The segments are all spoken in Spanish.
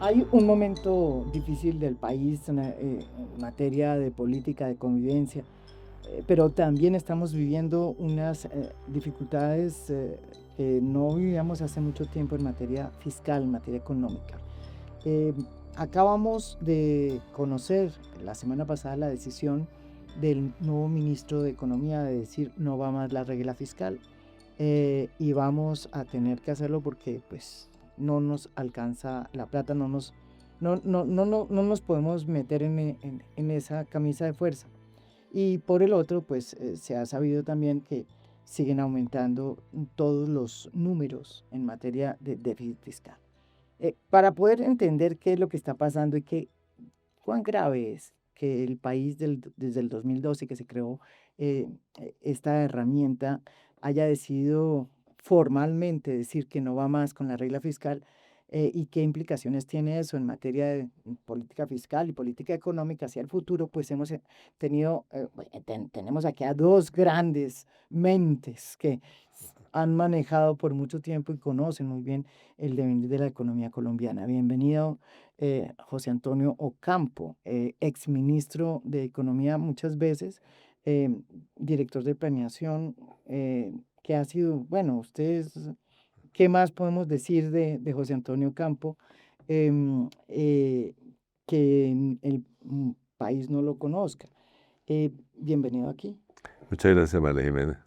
Hay un momento difícil del país en materia de política, de convivencia, pero también estamos viviendo unas dificultades que no vivíamos hace mucho tiempo en materia fiscal, en materia económica. Eh, Acabamos de conocer la semana pasada la decisión del nuevo ministro de Economía de decir no va más la regla fiscal, y vamos a tener que hacerlo porque pues no nos alcanza la plata, no nos podemos meter en esa camisa de fuerza. Y por el otro, pues se ha sabido también que siguen aumentando todos los números en materia de déficit fiscal. Para poder entender qué es lo que está pasando y cuán grave es que el país desde el 2012 que se creó esta herramienta haya decidido formalmente decir que no va más con la regla fiscal, y qué implicaciones tiene eso en materia de política fiscal y política económica hacia el futuro, pues hemos tenemos aquí a dos grandes mentes que han manejado por mucho tiempo y conocen muy bien el devenir de la economía colombiana. Bienvenido, José Antonio Ocampo, exministro de Economía muchas veces, eh, director de planeación, que ha sido, bueno, ustedes, ¿qué más podemos decir de José Antonio Ocampo? Que el país no lo conozca. Bienvenido aquí. Muchas gracias, María Jimena.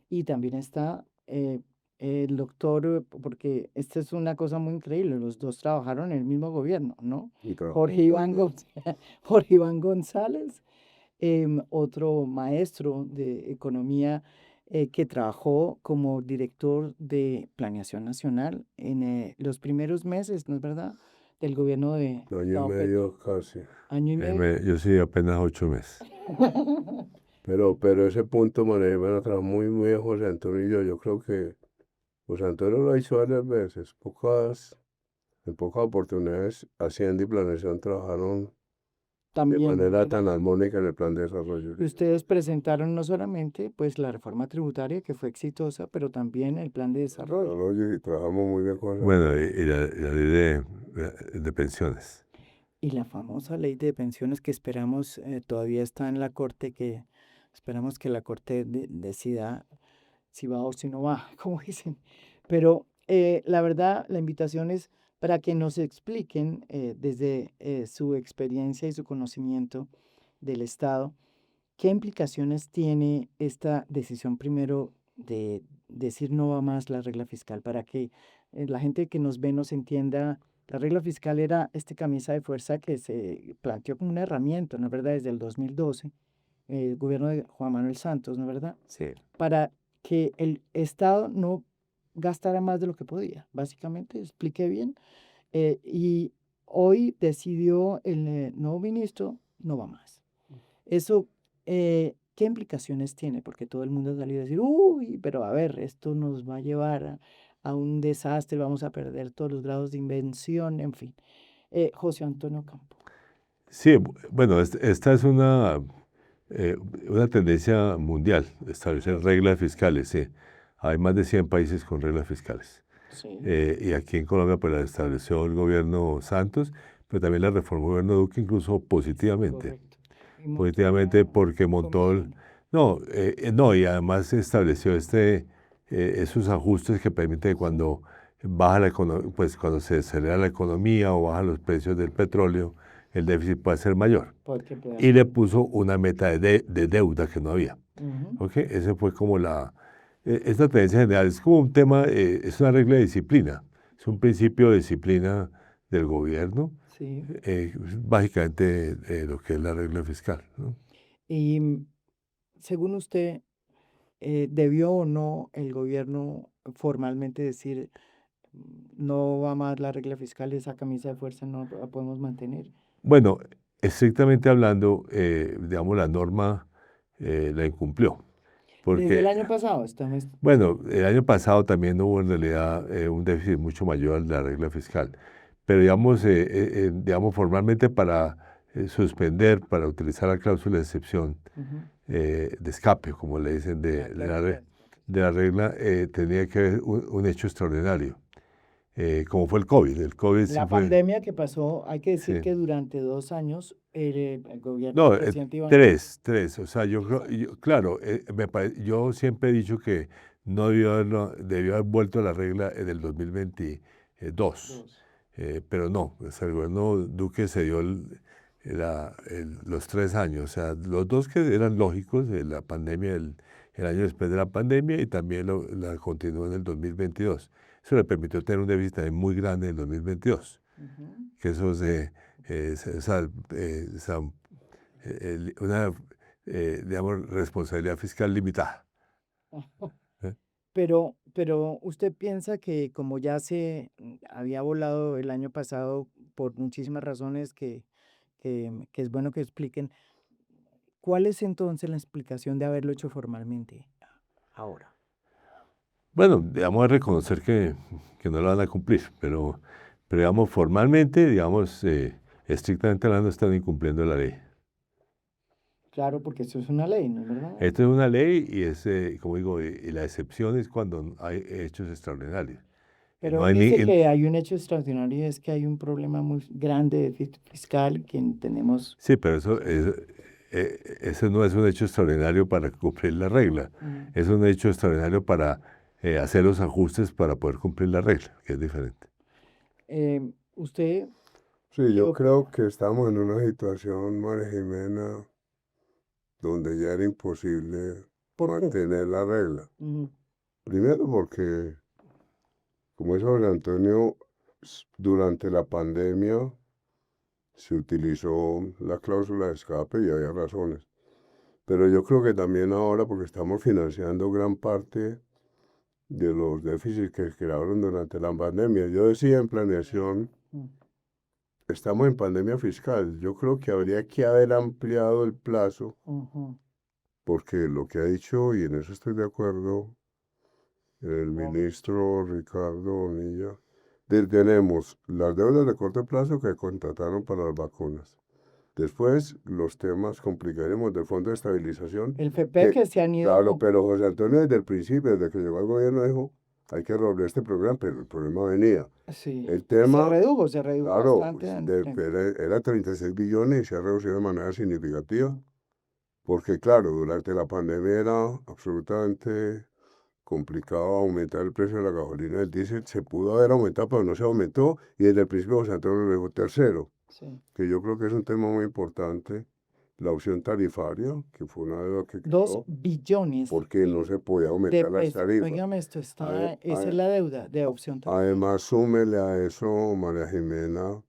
Y también está el doctor, porque esta es una cosa muy increíble, los dos trabajaron en el mismo gobierno, ¿no? Jorge Iván González, otro maestro de economía, que trabajó como director de Planeación Nacional en los primeros meses, ¿no es verdad? Del gobierno de Año y Gustavo Petro. medio casi. Año y medio. Yo sí, apenas 8 meses. Pero ese punto, María Jimena, trajo muy, muy a José Antonio y yo creo que José Antonio lo ha hecho varias veces. En pocas oportunidades, Hacienda y Planeación trabajaron de También. manera tan armónica en el plan de desarrollo. Ustedes presentaron no solamente pues la reforma tributaria que fue exitosa, pero también el plan de desarrollo. Desarrollo y trabajamos muy bien con Bueno, y la ley de pensiones. Y la famosa ley de pensiones que esperamos, todavía está en la Corte, que esperamos que la Corte decida si va o si no va, como dicen. Pero la verdad, la invitación es para que nos expliquen desde su experiencia y su conocimiento del Estado, ¿qué implicaciones tiene esta decisión primero de decir no va más la regla fiscal? Para que la gente que nos ve nos entienda, la regla fiscal era este camisa de fuerza que se planteó como una herramienta, ¿no es verdad? Desde el 2012, el gobierno de Juan Manuel Santos, ¿no es verdad? Sí. Para que el Estado no gastara más de lo que podía, básicamente, expliqué bien. Y hoy decidió el nuevo ministro, no va más. Eso, ¿qué implicaciones tiene? Porque todo el mundo ha salido a decir, uy, pero a ver, esto nos va a llevar a un desastre, vamos a perder todos los grados de invención, en fin. José Antonio Campo. Sí, bueno, esta es una tendencia mundial, establecer reglas fiscales. Sí. Hay más de 100 países con reglas fiscales. Sí. Y aquí en Colombia pues la estableció el gobierno Santos, pero también la reformó el gobierno Duque, incluso positivamente. Correcto. Y montó Positivamente una porque montó comisión. no, y además estableció esos ajustes que permiten que cuando baja la economía, pues cuando se acelera la economía o bajan los precios del petróleo, el déficit puede ser mayor. Porque pueda Y le ser. puso una meta de deuda que no había. Ujú. ¿Ok? Ese fue como esta tendencia general. Es como un tema, es una regla de disciplina. Es un principio de disciplina del gobierno. Sí. Básicamente lo que es la regla fiscal, ¿no? Y según usted, ¿debió o no el gobierno formalmente decir no va más la regla fiscal, esa camisa de fuerza no la podemos mantener? Bueno, estrictamente hablando, digamos, la norma la incumplió. Desde el Porque, año pasado estamos. bueno, el año pasado también hubo en realidad un déficit mucho mayor al de la regla fiscal. Pero digamos formalmente para suspender, para utilizar la cláusula de excepción, Ujú. de escape, como le dicen, Claro, claro. de la regla, tenía que haber un hecho extraordinario. como fue el COVID. El COVID sí La fue, pandemia que pasó, hay que decir sí. que durante 2 años el gobierno del No, presidente Iván Duque. tres. O sea, claro, yo siempre he dicho que no debió haber vuelto a la regla en el 2022. Dos. Pero no, o sea, el gobierno Duque se dio los 3 años. O sea, los dos que eran lógicos, la pandemia, el año después de la pandemia y también la continuó en el 2022. Eso le permitió tener un déficit también muy grande en el 2022. Ujú. Que eso esa, una, digamos, responsabilidad fiscal limitada. ¿Eh? Pero usted piensa que como ya se había volado el año pasado por muchísimas razones que es bueno que expliquen, ¿cuál es entonces la explicación de haberlo hecho formalmente ahora? Bueno, digamos, reconocer que no lo van a cumplir, pero digamos, formalmente, digamos, estrictamente hablando, están incumpliendo la ley. Claro, porque eso es una ley, ¿no es verdad? Esto es una ley y es, como digo, y la excepción es cuando hay hechos extraordinarios. Y no Pero hay ni, dice y- que hay un hecho extraordinario y es que hay un problema muy grande de déficit fiscal que tenemos. sí, pero eso no es un hecho extraordinario para cumplir la regla. Mm, Es un hecho extraordinario para hacer los ajustes para poder cumplir la regla, que es diferente. ¿Usted Sí, qué yo creo opina? que estamos en una situación, María Jimena, donde ya era imposible ¿Por qué? mantener la regla. Mm, Primero porque, como dijo José Antonio, durante la pandemia se utilizó la cláusula de escape y había razones. Pero yo creo que también ahora, porque estamos financiando gran parte de los déficits que crearon durante la pandemia. Yo decía en planeación, mm, estamos en pandemia fiscal. Yo creo que habría que haber ampliado el plazo, ujú. porque lo que ha dicho, y en eso estoy de acuerdo, el ministro Ricardo Bonilla, tenemos las deudas de corto plazo que contrataron para las vacunas. Después, los temas complicaremos del Fondo de Estabilización, El FP que, que se han claro, ido, pero José Antonio desde el principio, desde que llegó al gobierno, dijo, hay que resolver este programa, pero el problema venía. sí, El y tema, se redujo claro, bastante. era 36 billones y se ha reducido de manera significativa, porque claro, durante la pandemia era absolutamente complicado aumentar el precio de la gasolina, el diésel, se pudo haber aumentado, pero no se aumentó, y desde el principio José Antonio lo dijo. Tercero, Sí. que yo creo que es un tema muy importante, la opción tarifaria, que fue una deuda que 2 billones porque no se podía de aumentar las pesos. tarifas. Óigame, Ade- esa es ade- la deuda de opción tarifaria. Además, súmele a eso, María Jimena,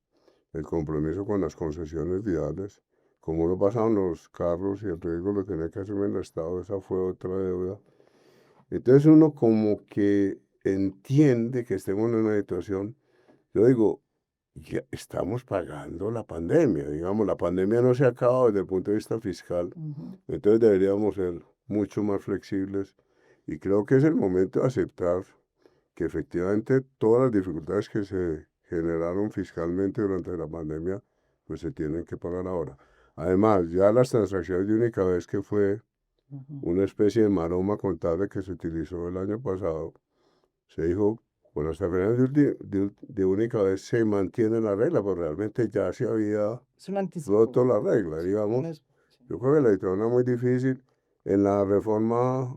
el compromiso con las concesiones viales. Como no pasaban los carros y el riesgo lo tenía que asumir el Estado, esa fue otra deuda. Entonces uno como que entiende que estemos en una situación, yo digo, ya estamos pagando la pandemia, digamos, la pandemia no se ha acabado desde el punto de vista fiscal, Ujú. entonces deberíamos ser mucho más flexibles y creo que es el momento de aceptar que efectivamente todas las dificultades que se generaron fiscalmente durante la pandemia, pues se tienen que pagar ahora. Además, ya las transacciones de única vez, que fue Ujú. una especie de maroma contable que se utilizó el año pasado, se dijo, con las transferencias de única vez se mantiene la regla, pero realmente ya se había Es un anticipo. roto la regla, Sí, digamos. sí. Yo creo que la situación es muy difícil. En la reforma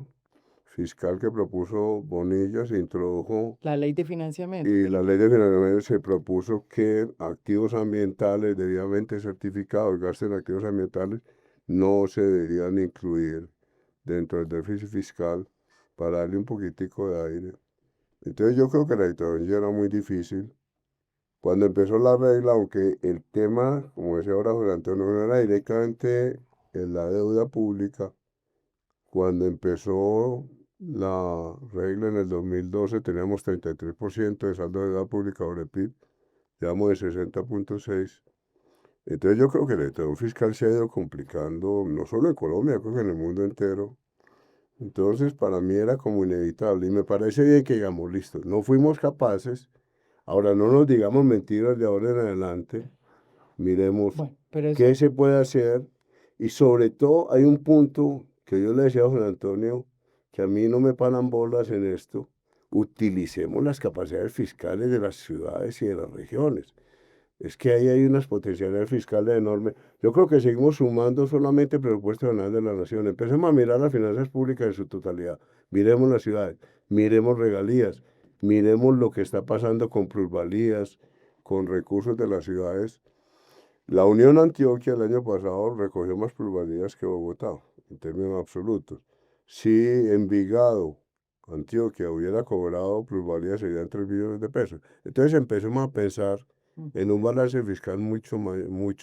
fiscal que propuso Bonilla se introdujo, La ley de financiamiento, y pero la ley de financiamiento se propuso que activos ambientales debidamente certificados, gastos en activos ambientales, no se deberían incluir dentro del déficit fiscal para darle un poquitico de aire. Entonces yo creo que la situación ya era muy difícil. Cuando empezó la regla, aunque el tema, como decía ahora José Antonio, no era directamente en la deuda pública, cuando empezó la regla en el 2012 teníamos 33% de saldo de deuda pública sobre el PIB, llevamos de 60,6. Entonces yo creo que la situación fiscal se ha ido complicando, no solo en Colombia, creo que en el mundo entero. Entonces para mí era como inevitable y me parece bien que digamos, listo, no fuimos capaces, ahora no nos digamos mentiras de ahora en adelante, miremos bueno, pero es, qué se puede hacer y sobre todo hay un punto que yo le decía a Juan Antonio, que a mí no me paran bolas en esto. utilicemos las capacidades fiscales de las ciudades y de las regiones. Es que ahí hay unas potencialidades fiscales enormes. Yo creo que seguimos sumando solamente el presupuesto general de la nación. Empecemos a mirar las finanzas públicas en su totalidad. Miremos las ciudades, miremos regalías, miremos lo que está pasando con plusvalías, con recursos de las ciudades. La Unión Antioquia el año pasado recogió más plusvalías que Bogotá, en términos absolutos. Si Envigado, Antioquia, hubiera cobrado plusvalías, serían 3 billones de pesos. Entonces empecemos a pensar en un balance fiscal mucho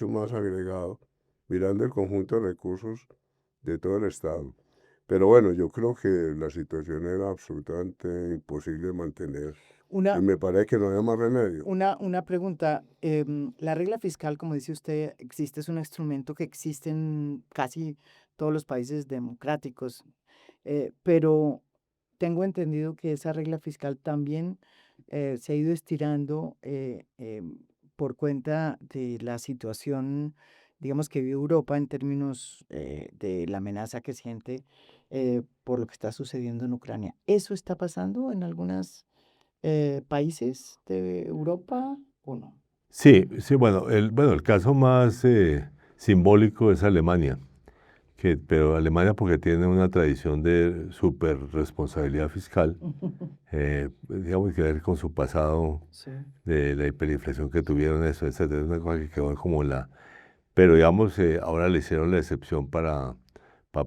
más agregado, mirando el conjunto de recursos de todo el Estado. Pero bueno, yo creo que la situación era absolutamente imposible de mantener. Y Una, me parece que no había más remedio. una pregunta, la regla fiscal, como dice usted, existe, es un instrumento que existe en casi todos los países democráticos, pero tengo entendido que esa regla fiscal también se ha ido estirando por cuenta de la situación, digamos, que vive Europa en términos de la amenaza que siente por lo que está sucediendo en Ucrania. ¿Eso está pasando en algunos países de Europa o no? Sí, sí, bueno, el caso más simbólico es Alemania, pero Alemania porque tiene una tradición de super responsabilidad fiscal, digamos que ver con su pasado Sí. de la hiperinflación que tuvieron, eso, etcétera, es una cosa que quedó como pero digamos, ahora le hicieron la excepción para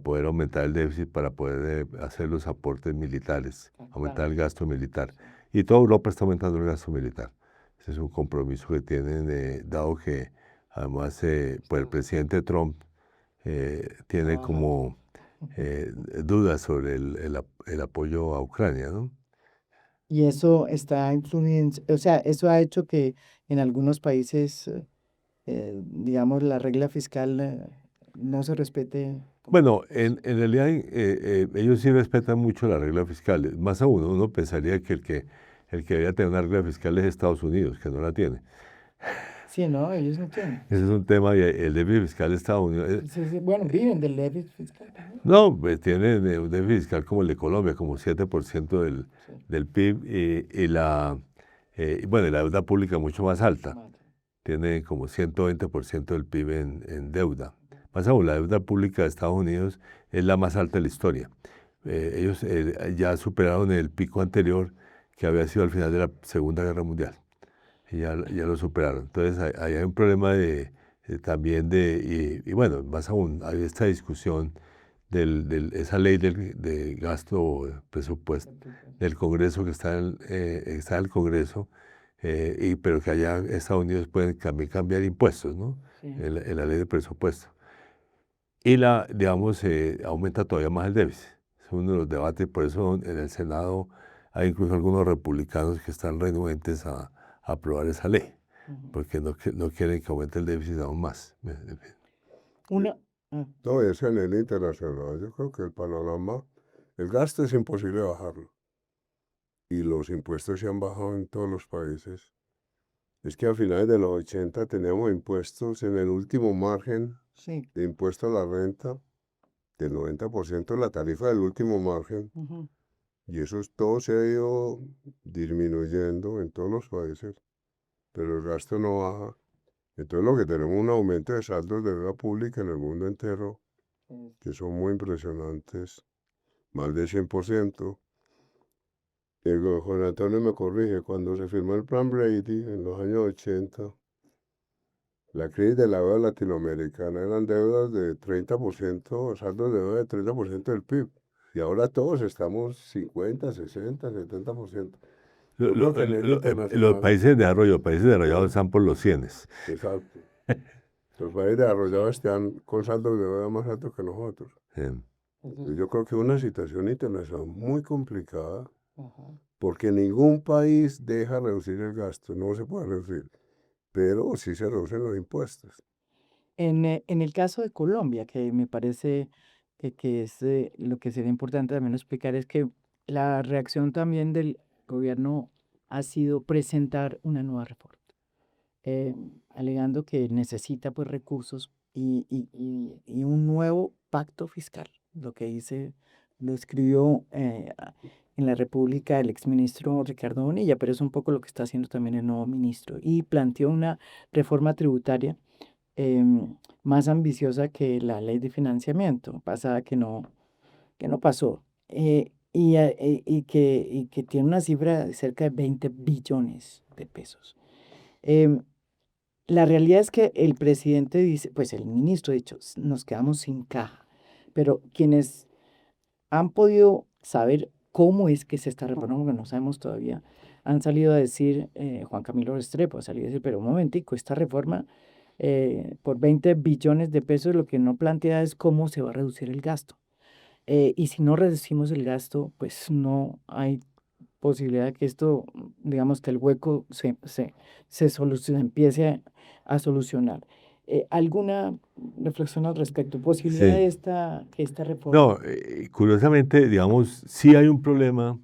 poder aumentar el déficit, para poder hacer los aportes militares, aumentar el gasto militar. Y toda Europa está aumentando el gasto militar. Ese es un compromiso que tienen, dado que además pues el presidente Trump tiene como dudas sobre el apoyo a Ucrania, ¿no? Y eso está influenciando, o sea, eso ha hecho que en algunos países, digamos, la regla fiscal no se respete. Bueno, en realidad ellos sí respetan mucho la regla fiscal. Más aún, uno pensaría que el que debería tener una regla fiscal es Estados Unidos, que no la tiene. Sí, no, ellos no tienen. Ese es un tema, y el déficit fiscal de Estados Unidos. Sí, sí, bueno, viven del déficit fiscal también. No, pues tienen un déficit fiscal como el de Colombia, como 7% Sí, del PIB, bueno, y la deuda pública mucho más alta. madre. Tiene como 120% del PIB en deuda. Más aún, la deuda pública de Estados Unidos es la más alta de la historia. Ellos ya superaron el pico anterior, que había sido al final de la Segunda Guerra Mundial. Y ya lo superaron. Entonces, ahí hay un problema también y bueno, más aún, hay esta discusión esa ley de gasto presupuesto del Congreso que está en el Congreso, pero que allá Estados Unidos pueden también cambiar impuestos, ¿no? Sí. En la ley de presupuesto. Y digamos, aumenta todavía más el déficit. Es uno de los debates, por eso en el Senado hay incluso algunos republicanos que están renuentes a aprobar esa ley, Ujú. porque no quieren que aumente el déficit aún más. Una, ah, No, es a nivel internacional. Yo creo que el panorama, el gasto es imposible bajarlo. Y los impuestos se han bajado en todos los países. Es que a finales de los 80 teníamos impuestos en el último margen sí. de impuesto a la renta del 90% de la tarifa del último margen. Ujú. Y eso todo se ha ido disminuyendo en todos los países, pero el gasto no baja. Entonces lo que tenemos es un aumento de saldos de deuda pública en el mundo entero, que son muy impresionantes, más del 100%. Juan Antonio me corrige, cuando se firmó el Plan Brady en los años 80, la crisis de la deuda latinoamericana eran deudas de 30%, saldos de deuda de 30% del PIB. Y ahora todos estamos 50, 60, 70%. Yo creo que a nivel Los internacional, países desarrollados están por los cienes. exacto. Los países desarrollados están con saldos de deuda más altos que nosotros. Yo creo que es una situación internacional muy complicada, Ajá. porque ningún país deja reducir el gasto, no se puede reducir, pero sí se reducen los impuestos. En el caso de Colombia, que me parece que es lo que sería importante también explicar, es que la reacción también del gobierno ha sido presentar una nueva reforma, alegando que necesita pues recursos y un nuevo pacto fiscal, lo que dice, lo escribió en la República el exministro Ricardo Bonilla, pero es un poco lo que está haciendo también el nuevo ministro. Y planteó una reforma tributaria más ambiciosa que la ley de financiamiento pasada que no pasó. Y que tiene una cifra de cerca de 20 billones de pesos. Em, la realidad es que el presidente dice, pues el ministro ha dicho, nos quedamos sin caja, pero quienes han podido saber cómo es que es esta reforma, porque no sabemos todavía, han salido a decir, Juan Camilo Restrepo ha salido a decir, pero un momentico, esta reforma por 20 billones de pesos lo que no plantea es cómo se va a reducir el gasto. Y si no reducimos el gasto, pues no hay posibilidad de que esto, digamos, que el hueco empiece a solucionar. ¿Alguna reflexión al respecto? ¿Posibilidad de Sí. que esta reforma? No, curiosamente, digamos, sí hay un problema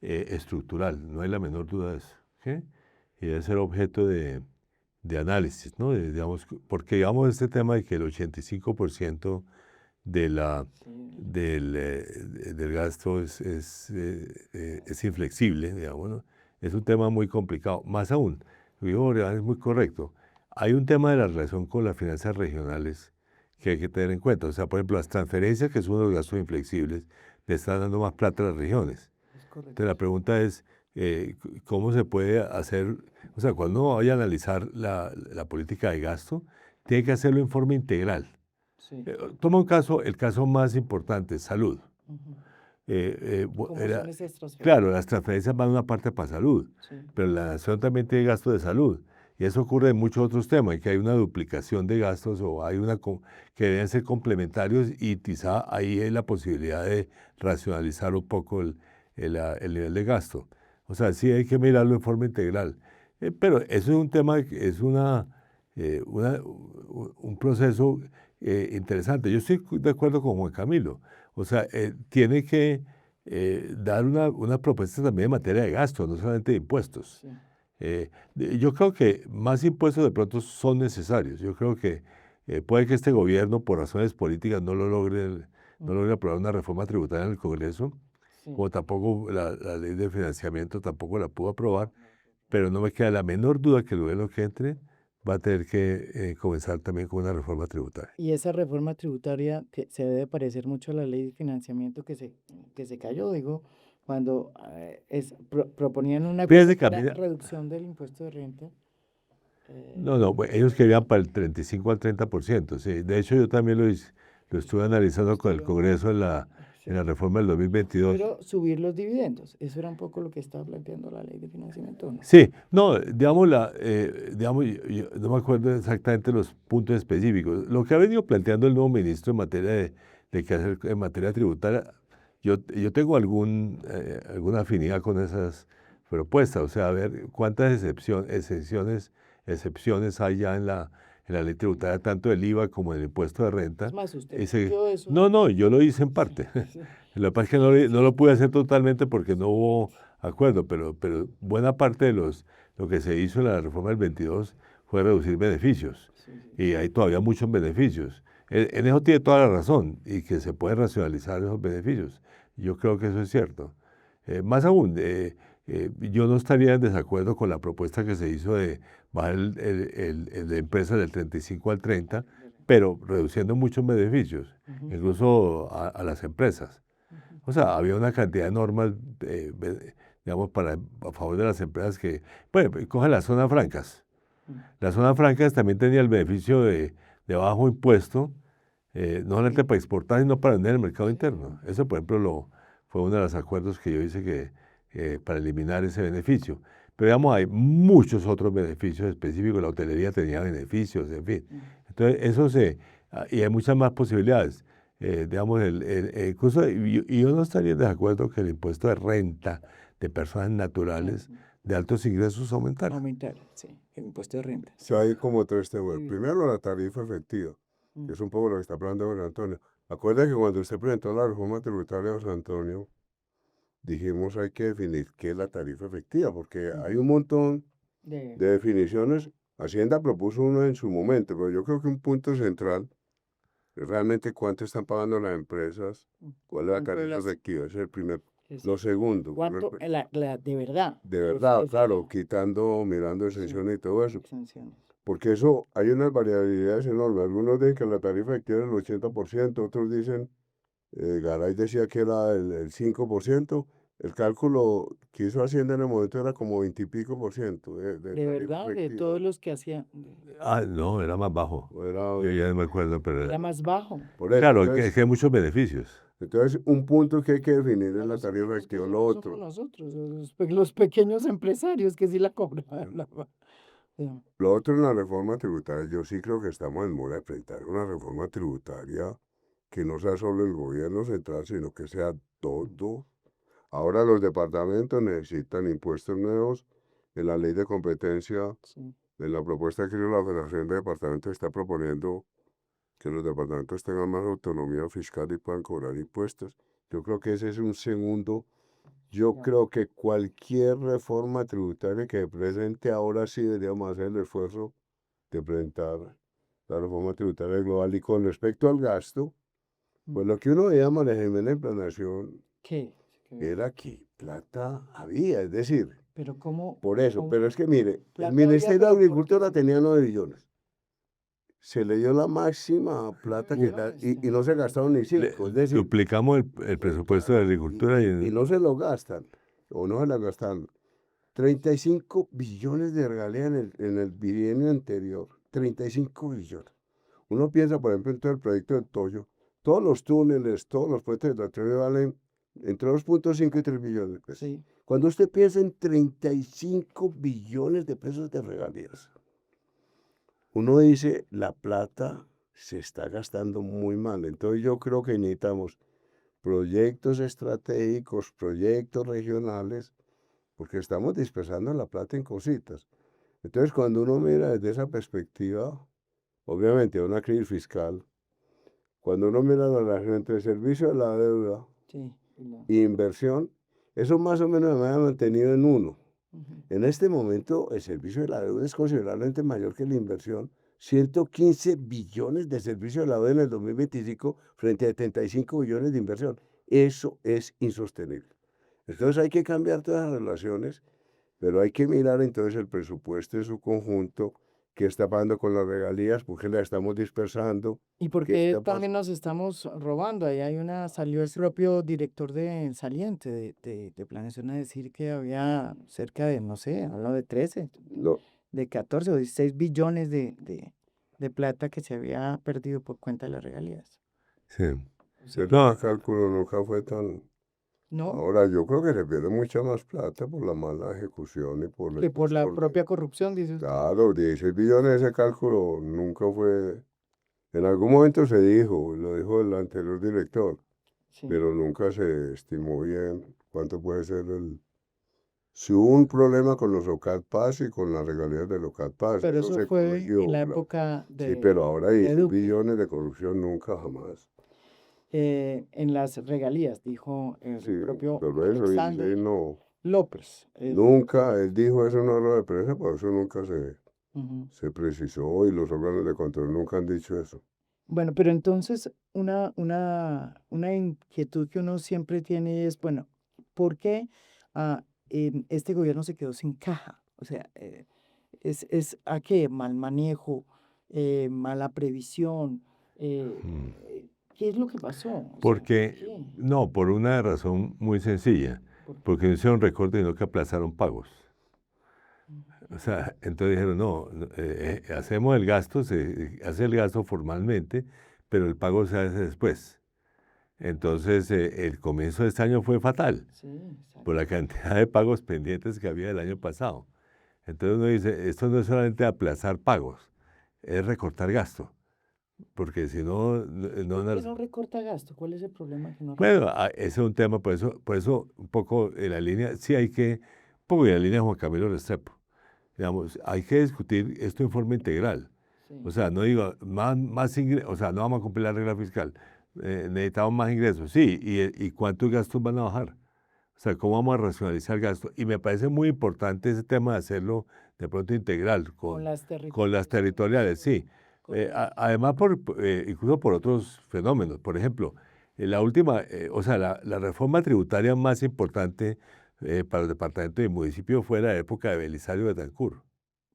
estructural, no hay la menor duda de eso, ¿sí? Y debe ser objeto de análisis, ¿no? Digamos, porque digamos este tema de que el 85% de del gasto es inflexible, digamos, ¿no? Es un tema muy complicado. Más aún, lo que dijo Orián es muy correcto. Hay un tema de la relación con las finanzas regionales que hay que tener en cuenta. O sea, por ejemplo, las transferencias, que es uno de los gastos inflexibles, le están dando más plata a las regiones. Es correcto. Entonces la pregunta es, ¿cómo se puede hacer? O sea, cuando uno vaya a analizar la política de gasto, tiene que hacerlo en forma integral. Sí. Toma un caso, el caso más importante, salud. Ujú. ¿Cómo son esas transferencias? Claro, las transferencias van una parte para salud, Sí. pero la nación también tiene gasto de salud. Y eso ocurre en muchos otros temas, en que hay una duplicación de gastos o hay que deben ser complementarios y quizá ahí hay la posibilidad de racionalizar un poco el nivel de gasto. O sea, sí hay que mirarlo en forma integral. Pero eso es un tema, es un proceso interesante. Yo estoy de acuerdo con Juan Camilo. O sea, tiene que dar una propuesta también en materia de gasto, no solamente de impuestos. Sí. Yo creo que más impuestos de pronto son necesarios. Yo creo que puede que este gobierno, por razones políticas, no logre aprobar una reforma tributaria en el Congreso, Sí. como tampoco la ley de financiamiento tampoco la pudo aprobar, pero no me queda la menor duda que el gobierno que entre va a tener que comenzar también con una reforma tributaria. Y esa reforma tributaria que se debe parecer mucho a la ley de financiamiento que se cayó, digo, cuando proponían Fíjese que a una mí- reducción del impuesto de renta. No, pues, ellos querían para el 35 al 30%, sí. De hecho, yo también lo estuve analizando con el Congreso en la reforma del 2022. Pero subir los dividendos, eso era un poco lo que estaba planteando la ley de financiamiento, ¿no? Sí, no, digamos, digamos yo no me acuerdo exactamente los puntos específicos. Lo que ha venido planteando el nuevo ministro en materia de qué hacer en materia tributaria, yo tengo alguna afinidad con esas propuestas, o sea, a ver cuántas excepciones hay ya en la ley tributaria, tanto del IVA como del impuesto de renta. Es más, usted Ese- planteó eso. no, yo lo hice en parte. Sí. Lo que pasa es que no lo pude hacer totalmente porque no hubo acuerdo, pero buena parte de lo que se hizo en la reforma del 22 fue reducir beneficios. Sí, sí. Y hay todavía muchos beneficios. En eso tiene toda la razón y que se pueden racionalizar esos beneficios. Yo creo que eso es cierto. Más aún, yo no estaría en desacuerdo con la propuesta que se hizo de bajar el de empresas del 35 al 30, pero reduciendo muchos beneficios, Ujú. incluso a las empresas. O sea, había una cantidad de normas, digamos, a favor de las empresas que, bueno, coge las zonas francas. Las zonas francas también tenían el beneficio de bajo impuesto, no solamente para exportar, sino para vender en el mercado interno. Eso, por ejemplo, fue uno de los acuerdos que yo hice para eliminar ese beneficio. Pero, digamos, hay muchos otros beneficios específicos. La hotelería tenía beneficios, en fin. Entonces, y hay muchas más posibilidades. Digamos, incluso, y yo no estaría en desacuerdo que el impuesto de renta de personas naturales de altos ingresos aumentara. Aumentar, sí, el impuesto de renta. Sí, hay como tres temas. Sí. Primero, la tarifa efectiva, que es un poco lo que está hablando José Antonio. Acuerda que cuando usted presentó la reforma tributaria, José Antonio, dijimos hay que definir qué es la tarifa efectiva, porque hay un montón de definiciones. Hacienda propuso uno en su momento, pero yo creo que un punto central es realmente cuánto están pagando las empresas, cuál es la tarifa efectiva. Ese es el primer Es Lo segundo, cuánto, de verdad, de verdad, es claro, quitando, mirando sí, exenciones y todo eso. exenciones. Porque eso, hay unas variabilidades enormes. Algunos dicen que la tarifa efectiva es el 80%, otros dicen, Garay decía que era el 5%. El cálculo que hizo Hacienda en el momento era como 20 y pico por ciento de De tarifa verdad, de efectiva. todos los que hacían, Ah, no, era más bajo. Era, Yo ya no me acuerdo, pero era más bajo. por eso, claro, que hay muchos beneficios. entonces, un punto que hay que definir es No, la los tarifa que efectiva. Lo sufrimos somos otro, nosotros, los pequeños empresarios que sí la cobran. Sí, lo otro en la reforma tributaria, yo sí creo que estamos en mora de enfrentar una reforma tributaria que no sea solo el gobierno central, sino que sea todo. Ahora los departamentos necesitan impuestos nuevos. En la ley de competencia, sí. en la propuesta que hizo la Federación de Departamentos, está proponiendo que los departamentos tengan más autonomía fiscal y puedan cobrar impuestos. Yo creo que ese es un segundo. Yo Ya. creo que cualquier reforma tributaria que presente ahora sí deberíamos hacer el esfuerzo de presentar la reforma tributaria global. Y con respecto al gasto, pues lo que uno veía, María Jimena, en planeación ¿Qué? era que plata había, es decir, Pero cómo, por eso. Pero es que mire, el plata había, Ministerio de pero ¿por qué Agricultura sí? tenía 9 billones. Se le dio la máxima plata que y no se gastaron ni 5, es decir, Duplicamos el presupuesto de agricultura y no se lo gastan, o no se lo gastan. 35 billones de regalías en el bienio anterior, 35 billones. Uno piensa, por ejemplo, en todo el proyecto del Toyo, todos los túneles, todos los puentes de Toyo valen entre 2,5 y 3 billones de pesos. Sí, Cuando usted piensa en 35 billones de pesos de regalías, uno dice, la plata se está gastando muy mal. Entonces yo creo que necesitamos proyectos estratégicos, proyectos regionales, porque estamos dispersando la plata en cositas. Entonces cuando uno mira desde esa perspectiva, obviamente una crisis fiscal, cuando uno mira la relación entre servicio de la deuda sí. e inversión, eso más o menos me ha mantenido en uno. Ujú. En este momento, el servicio de la deuda es considerablemente mayor que la inversión. 115 billones de servicio de la deuda en el 2025 frente a 75 billones de inversión. Eso es insostenible. Entonces hay que cambiar todas las relaciones, pero hay que mirar entonces el presupuesto en su conjunto, qué está pasando con las regalías, por qué la estamos dispersando, ¿Y por qué qué está también pasando. nos estamos robando? Ahí hay salió el propio director saliente de Planeación a decir que había cerca de, no sé, habló de 13, No, de 14 o 16 billones de plata que se había perdido por cuenta de las regalías. Sí. O sea, pero No, ese cálculo nunca fue tan... no, Ahora, yo creo que se pierde mucha más plata por la mala ejecución y por el que por la desorden. propia corrupción, dice usted. Claro, 16 billones, ese cálculo nunca fue... En algún momento se dijo, lo dijo el anterior director, Sí. pero nunca se estimó bien cuánto puede ser el... Si hubo un problema con los OCAD Pass y con las regalías de OCAD Pass, Pero eso eso se fue corrigió, en la claro. época Sí, pero ahora hay de Duque. billones de corrupción, nunca jamás. En las regalías, dijo el Sí, propio pero eso, Alexander y no, López. nunca, él dijo eso en una rueda de prensa, por eso nunca Ujú. se precisó y los órganos de control nunca han dicho eso. Bueno, pero entonces una inquietud que uno siempre tiene es, bueno, ¿por qué este gobierno se quedó sin caja? O sea, es a qué, mal manejo, mala previsión, ¿qué es lo que pasó? O sea, porque, ¿qué? no, por una razón muy sencilla, ¿Por qué? porque no hicieron recorte, sino que aplazaron pagos. O sea, entonces dijeron, no, hacemos el gasto, se hace el gasto formalmente, pero el pago se hace después. Entonces, el comienzo de este año fue fatal Sí, exacto. por la cantidad de pagos pendientes que había el año pasado. Entonces uno dice, esto no es solamente aplazar pagos, es recortar gasto, porque si no, ¿Por qué no recorta gasto? ¿Cuál es el problema que no bueno, ese es un tema, por eso un poco en la línea, sí hay que, un poco en la línea de Juan Camilo Restrepo, digamos, hay que discutir esto en forma integral. Sí. O sea, no digo, más ingresos, o sea, no vamos a cumplir la regla fiscal, necesitamos más ingresos, sí, y cuántos gastos van a bajar. O sea, cómo vamos a racionalizar el gasto. Y me parece muy importante ese tema de hacerlo de pronto integral, Con las con las territoriales, sí. correcto. Además, incluso por otros fenómenos. Por ejemplo, La última, o sea, la reforma tributaria más importante para los departamentos y municipios fue la época de Belisario Betancur.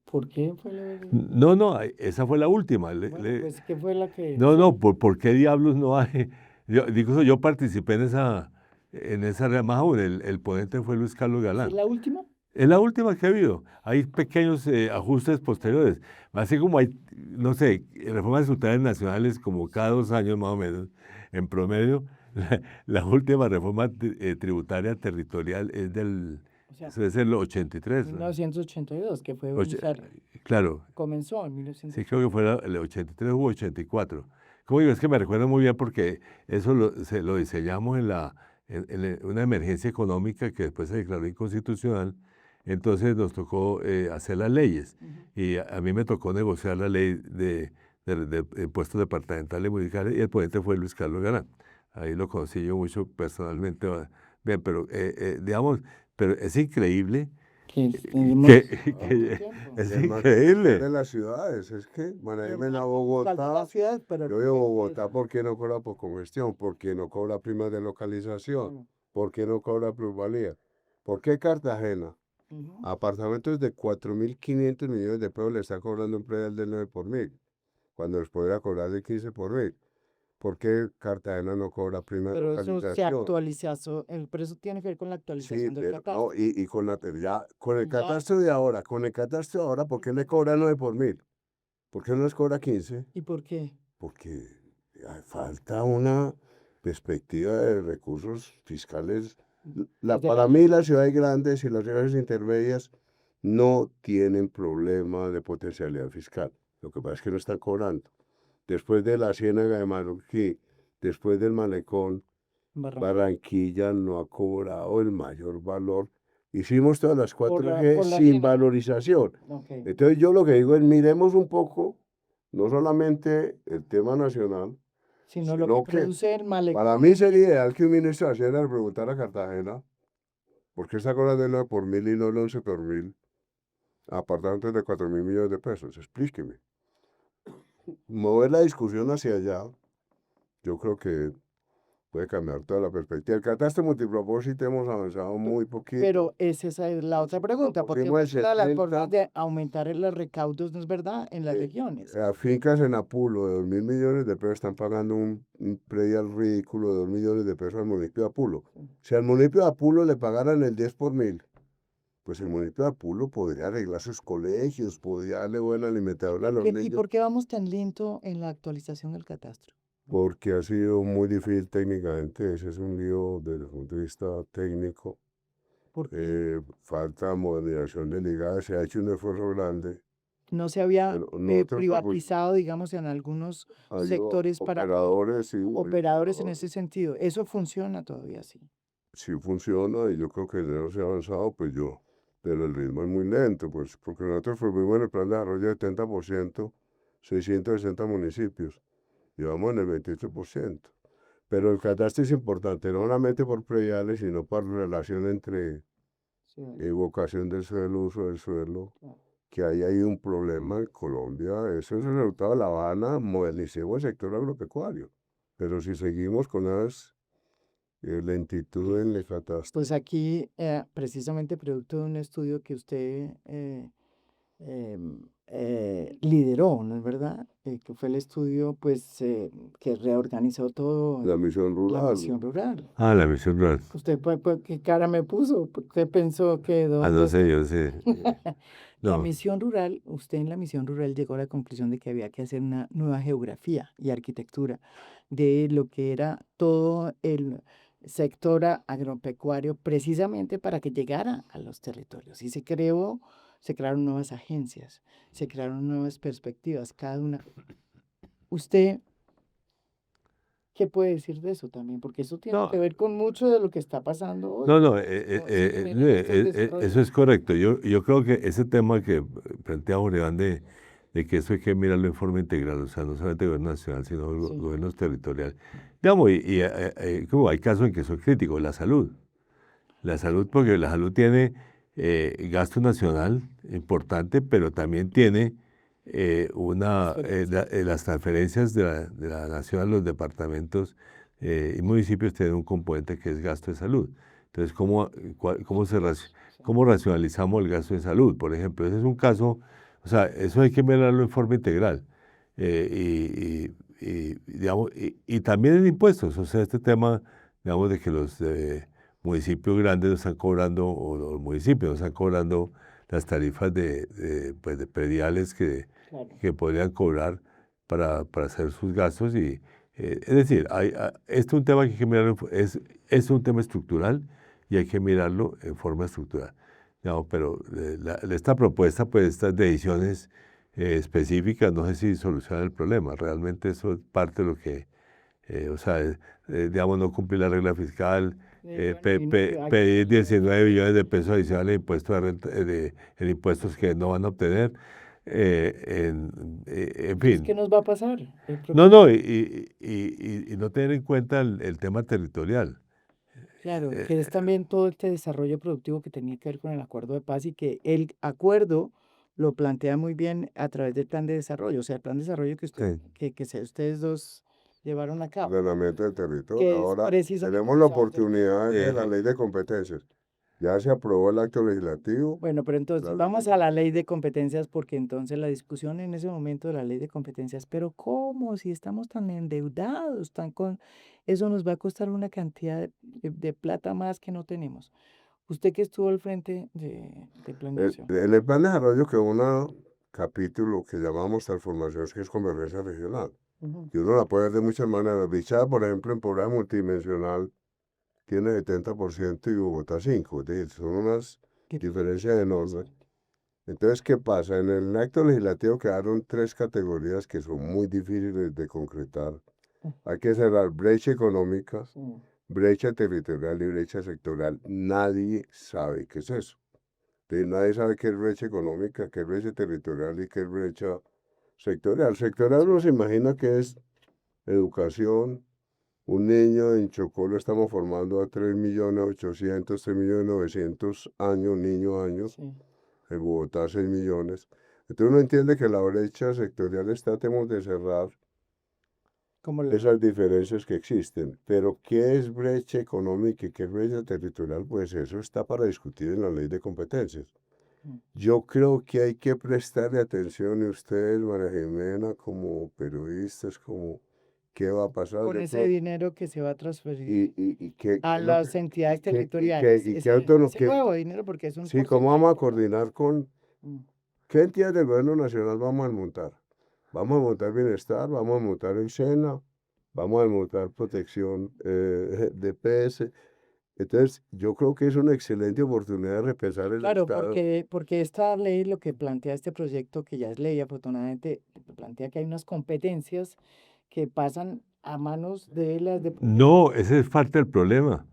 ¿Por qué fue la No, no, esa fue la última. Bueno, pues, ¿qué fue la que No, sí? no, ¿por qué diablos no hay? Yo, digo, yo participé en esa más aún, el ponente fue Luis Carlos ¿Sí es Galán. la última? Es la última que ha habido. Hay pequeños ajustes posteriores. Así como hay, no sé, reformas estatutarias nacionales como cada 2 años más o menos, en promedio, la última reforma tributaria territorial es O sea, eso es el 83, ¿no? 1982, que fue, Oche- claro, comenzó en sí, 1982. creo que fue el 83 u 84. Como digo, es que me recuerdo muy bien porque eso se lo diseñamos en una emergencia económica que después se declaró inconstitucional. Entonces nos tocó hacer las leyes y a mí me tocó negociar la ley de impuestos departamentales y municipales y el ponente fue Luis Carlos Galán. Ahí lo conocí yo mucho personalmente. Bien, pero digamos, pero es increíble Que tenemos que, poco que tiempo. es Y el más increíble. de las ciudades, es que Pero manejarme a falta la Bogotá, ciudad, pero yo digo Bogotá, ¿por qué no cobra por congestión? ¿Por qué no cobra primas de localización? Bueno, ¿Por qué no cobra plusvalía? ¿Por qué Cartagena? ujú. Apartamentos de 4.500 millones de pesos le está cobrando un predial del 9 por mil, cuando les podría cobrar de 15 por mil. ¿Por qué Cartagena no cobra prima de Pero eso se localización? actualizó, pero eso tiene que ver con la Sí, actualización del no, catastro. y con con el Ya. catastro de ahora, ¿por qué le cobra 9 por mil? ¿Por qué no les cobra 15? ¿Y por qué? Porque falta una perspectiva de recursos fiscales. Desde Para la mí las ciudades grandes y las ciudades intermedias no tienen problema de potencialidad fiscal. Lo que pasa es que no están cobrando. Después de la Ciénaga de Marroquí, después del Malecón, Barranquilla. Barranquilla no ha cobrado el mayor valor. Hicimos todas las Por 4G por la sin Ciénaga. valorización. Ok. Entonces yo lo que digo es miremos un poco, no solamente el tema nacional, Sino lo sino que que produce el malecón. para mí sería ideal que un ministro de Hacienda le preguntara a Cartagena por qué está cobrando el 9 por mil y no el 11 por mil a apartamentos de 4.000 millones de pesos. Explíqueme. Mover la discusión hacia allá, yo creo que puede cambiar toda la perspectiva. El catastro multipropósito hemos avanzado muy poquito. Pero esa es la otra pregunta, porque Pusimos el una de las 70. formas de aumentar los recaudos, ¿no es verdad?, en las regiones. Las fincas en Apulo de 2.000 millones de pesos están pagando un predial ridículo de 2 millones de pesos al municipio de Apulo. Si al municipio de Apulo le pagaran el 10 por mil, pues el municipio de Apulo podría arreglar sus colegios, podría darle buena alimentación a los ¿Y niños, por qué vamos tan lento en la actualización del catastro? porque ha sido muy difícil técnicamente. Ese es un lío desde el punto de vista técnico. Porque Falta modernización de ligadas, se ha hecho un esfuerzo grande. no se había Pero nosotros privatizado, digamos, en algunos hay sectores para operadores, sí, operadores en ese sentido. Eso funciona todavía así. sí funciona y yo creo que en eso se ha avanzado, pues yo, pero el ritmo es muy lento, pues porque nosotros fuimos en el plan de desarrollo de 70%, 660 municipios, llevamos en el 28%. Pero el catastro es importante, no solamente por prediales, sino por relación entre Sí, evocación del suelo, uso del suelo, claro. que ahí hay un problema en Colombia. Eso es el resultado de La Habana, modernicemos el sector agropecuario. Pero si seguimos con las lentitud en el catastro. Pues aquí, precisamente producto de un estudio que usted lideró, ¿no es verdad? Que fue el estudio, pues, que reorganizó todo La misión la rural. misión rural. Ah, la misión rural. ¿Usted qué cara me puso? ¿Qué pensó que Ah, no sé, yo sé. La No, misión rural, usted en la misión rural llegó a la conclusión de que había que hacer una nueva geografía y arquitectura de lo que era todo el sector agropecuario, precisamente para que llegara a los territorios. Y se crearon nuevas agencias, se crearon nuevas perspectivas, cada una. ¿Usted qué puede decir de eso también? Porque eso tiene no, que ver con mucho de lo que está pasando hoy. no, ¿Cómo se generan estos eso desarrollos? es correcto. Yo creo que ese tema que plantea Jorge Iván de que eso hay que mirarlo en forma integral, o sea, no solamente el gobierno nacional, sino Sí. gobiernos territoriales. Digamos, como hay casos en que soy crítico, la salud. La salud, porque la salud tiene gasto nacional importante, pero también tiene las transferencias de la nación a los departamentos y municipios tienen un componente que es gasto de salud. Entonces, ¿cómo racionalizamos el gasto de salud? Por ejemplo, ese es un caso, o sea, eso hay que mirarlo en forma integral. Digamos, y también en impuestos, o sea, este tema, digamos, de que los municipios grandes no están cobrando, o los municipios no están cobrando las tarifas pues, de prediales Claro. que podrían cobrar para hacer sus gastos. Es decir, este es un tema que hay que mirarlo, es un tema estructural y hay que mirarlo en forma estructural. No, pero esta propuesta, pues estas decisiones específicas, no sé si solucionan el problema. Realmente eso es parte de lo que, o sea, digamos, no cumplir la regla fiscal, pedir 19 billones de pesos adicionales de impuestos en impuestos que no van a obtener. En ¿qué fin, nos va a pasar? no, y no tener en cuenta el tema territorial. Claro, Eh, que es también todo este desarrollo productivo que tenía que ver con el acuerdo de paz y que el acuerdo lo plantea muy bien a través del plan de desarrollo, o sea, el plan de desarrollo sí. ustedes dos llevaron a cabo, Ordenamiento del territorio. que es Ahora precisamente tenemos la usar el territorio. oportunidad de la Eh, ley de competencias. Ya se aprobó el acto legislativo. Bueno, pero entonces La ley vamos de- a la ley de competencias porque entonces la discusión en ese momento de la ley de competencias, pero ¿cómo? Si estamos tan endeudados, eso nos va a costar una cantidad de plata más que no tenemos. Usted que estuvo al frente de planeación. En el plan de desarrollo quedó un capítulo que llamamos transformación, que es convergencia regional. Ujú. Y uno la puede ver de muchas maneras. Bichada, por ejemplo, en pobreza multidimensional tiene 70% y Bogotá 5%. Es decir, son unas Qué diferencias enormes. interesante. Entonces, ¿qué pasa? En el acto legislativo quedaron 3 categorías que son muy difíciles de concretar. Hay que cerrar brecha económica, Mm. brecha territorial y brecha sectorial. Nadie sabe qué es eso. Nadie sabe qué es brecha económica, qué es brecha territorial y qué es brecha sectorial. Sectorial uno se imagina que es educación. Un niño en Chocó lo estamos formando a 3.800.000, 3.900.000 años, niño años. Sí. En Bogotá 6 millones. Entonces uno entiende que la brecha sectorial está, tenemos de cerrar Como la, esas diferencias que existen. Pero ¿qué es brecha económica y qué es brecha territorial? Pues eso está para discutir en la ley de competencias. mm, Yo creo que hay que prestarle atención y ustedes, María Jimena, como periodistas, como qué va a pasar. con Yo ese creo, dinero que se va a transferir y qué, a qué es lo las entidades que- territoriales, y qué autónomo, ese nuevo dinero, porque es un sí, cómo porcentaje vamos a importante. coordinar con Mm. qué entidades del gobierno nacional vamos a montar. Vamos a montar bienestar, vamos a montar el SENA, vamos a montar protección de PS. Entonces, yo creo que es una excelente oportunidad de repensar el Claro, Estado. porque esta ley lo que plantea este proyecto, que ya es ley afortunadamente, plantea que hay unas competencias que pasan a manos de las de no, ese es parte del problema.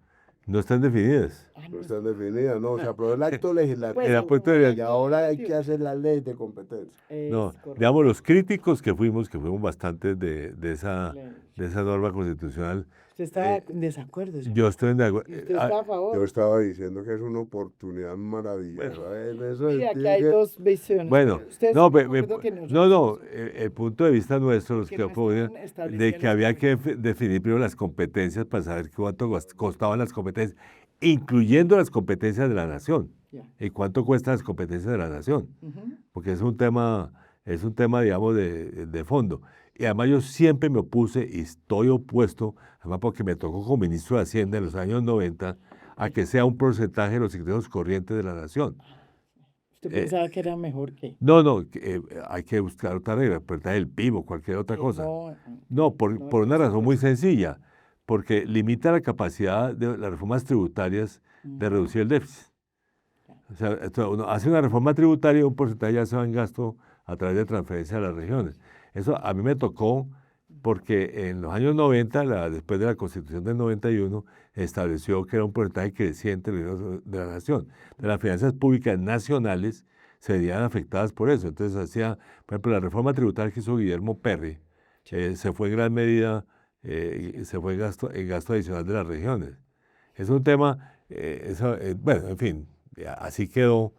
No están definidas. Ah, No no, están definidas, no, se aprobó el acto pues El legislativo apuesto aprobó el y acto ahora hay que legislativo. hacer la ley de competencia. No, Es digamos, correcto. los críticos que fuimos bastantes Le- de esa norma constitucional, Usted está en desacuerdo, ¿cierto? yo estoy de acuerdo. Y usted está a Yo favor. estaba diciendo que es una oportunidad Bueno, maravillosa. En eso Sí, aquí tiene hay que, dos visiones, bueno, pero usted está no, de acuerdo que no, nosotros, el punto de vista nuestro, los que que no apoyan, están de establecidas que las había que competencias. definir primero las competencias para saber cuánto costaban las competencias, incluyendo las competencias de la nación, Ya. y cuánto cuestan las competencias de la nación, Ujú. porque es un tema, digamos, de fondo. Y además yo siempre me opuse y estoy opuesto, además porque me tocó como ministro de Hacienda en los años 90, a que sea un porcentaje de los ingresos corrientes de la nación. Usted Eh, pensaba que era mejor que no, hay que buscar otra regla, porcentaje del PIB o cualquier otra cosa. no, No, no el por una razón muy presupuesto. sencilla, porque limita la capacidad de las reformas tributarias de Ujú. reducir el déficit. O sea, uno hace una reforma tributaria y un porcentaje ya se va en gasto a través de transferencia a las regiones. Eso a mí me tocó porque en los años 90, después de la Constitución del 91, estableció que era un porcentaje creciente del ingreso de la nación. De las finanzas públicas nacionales se verían afectadas por eso. Entonces por ejemplo, la reforma tributaria que hizo Guillermo Perry, se fue en gran medida, se fue en gasto adicional de las regiones. Es un tema, bueno, en fin, así quedó.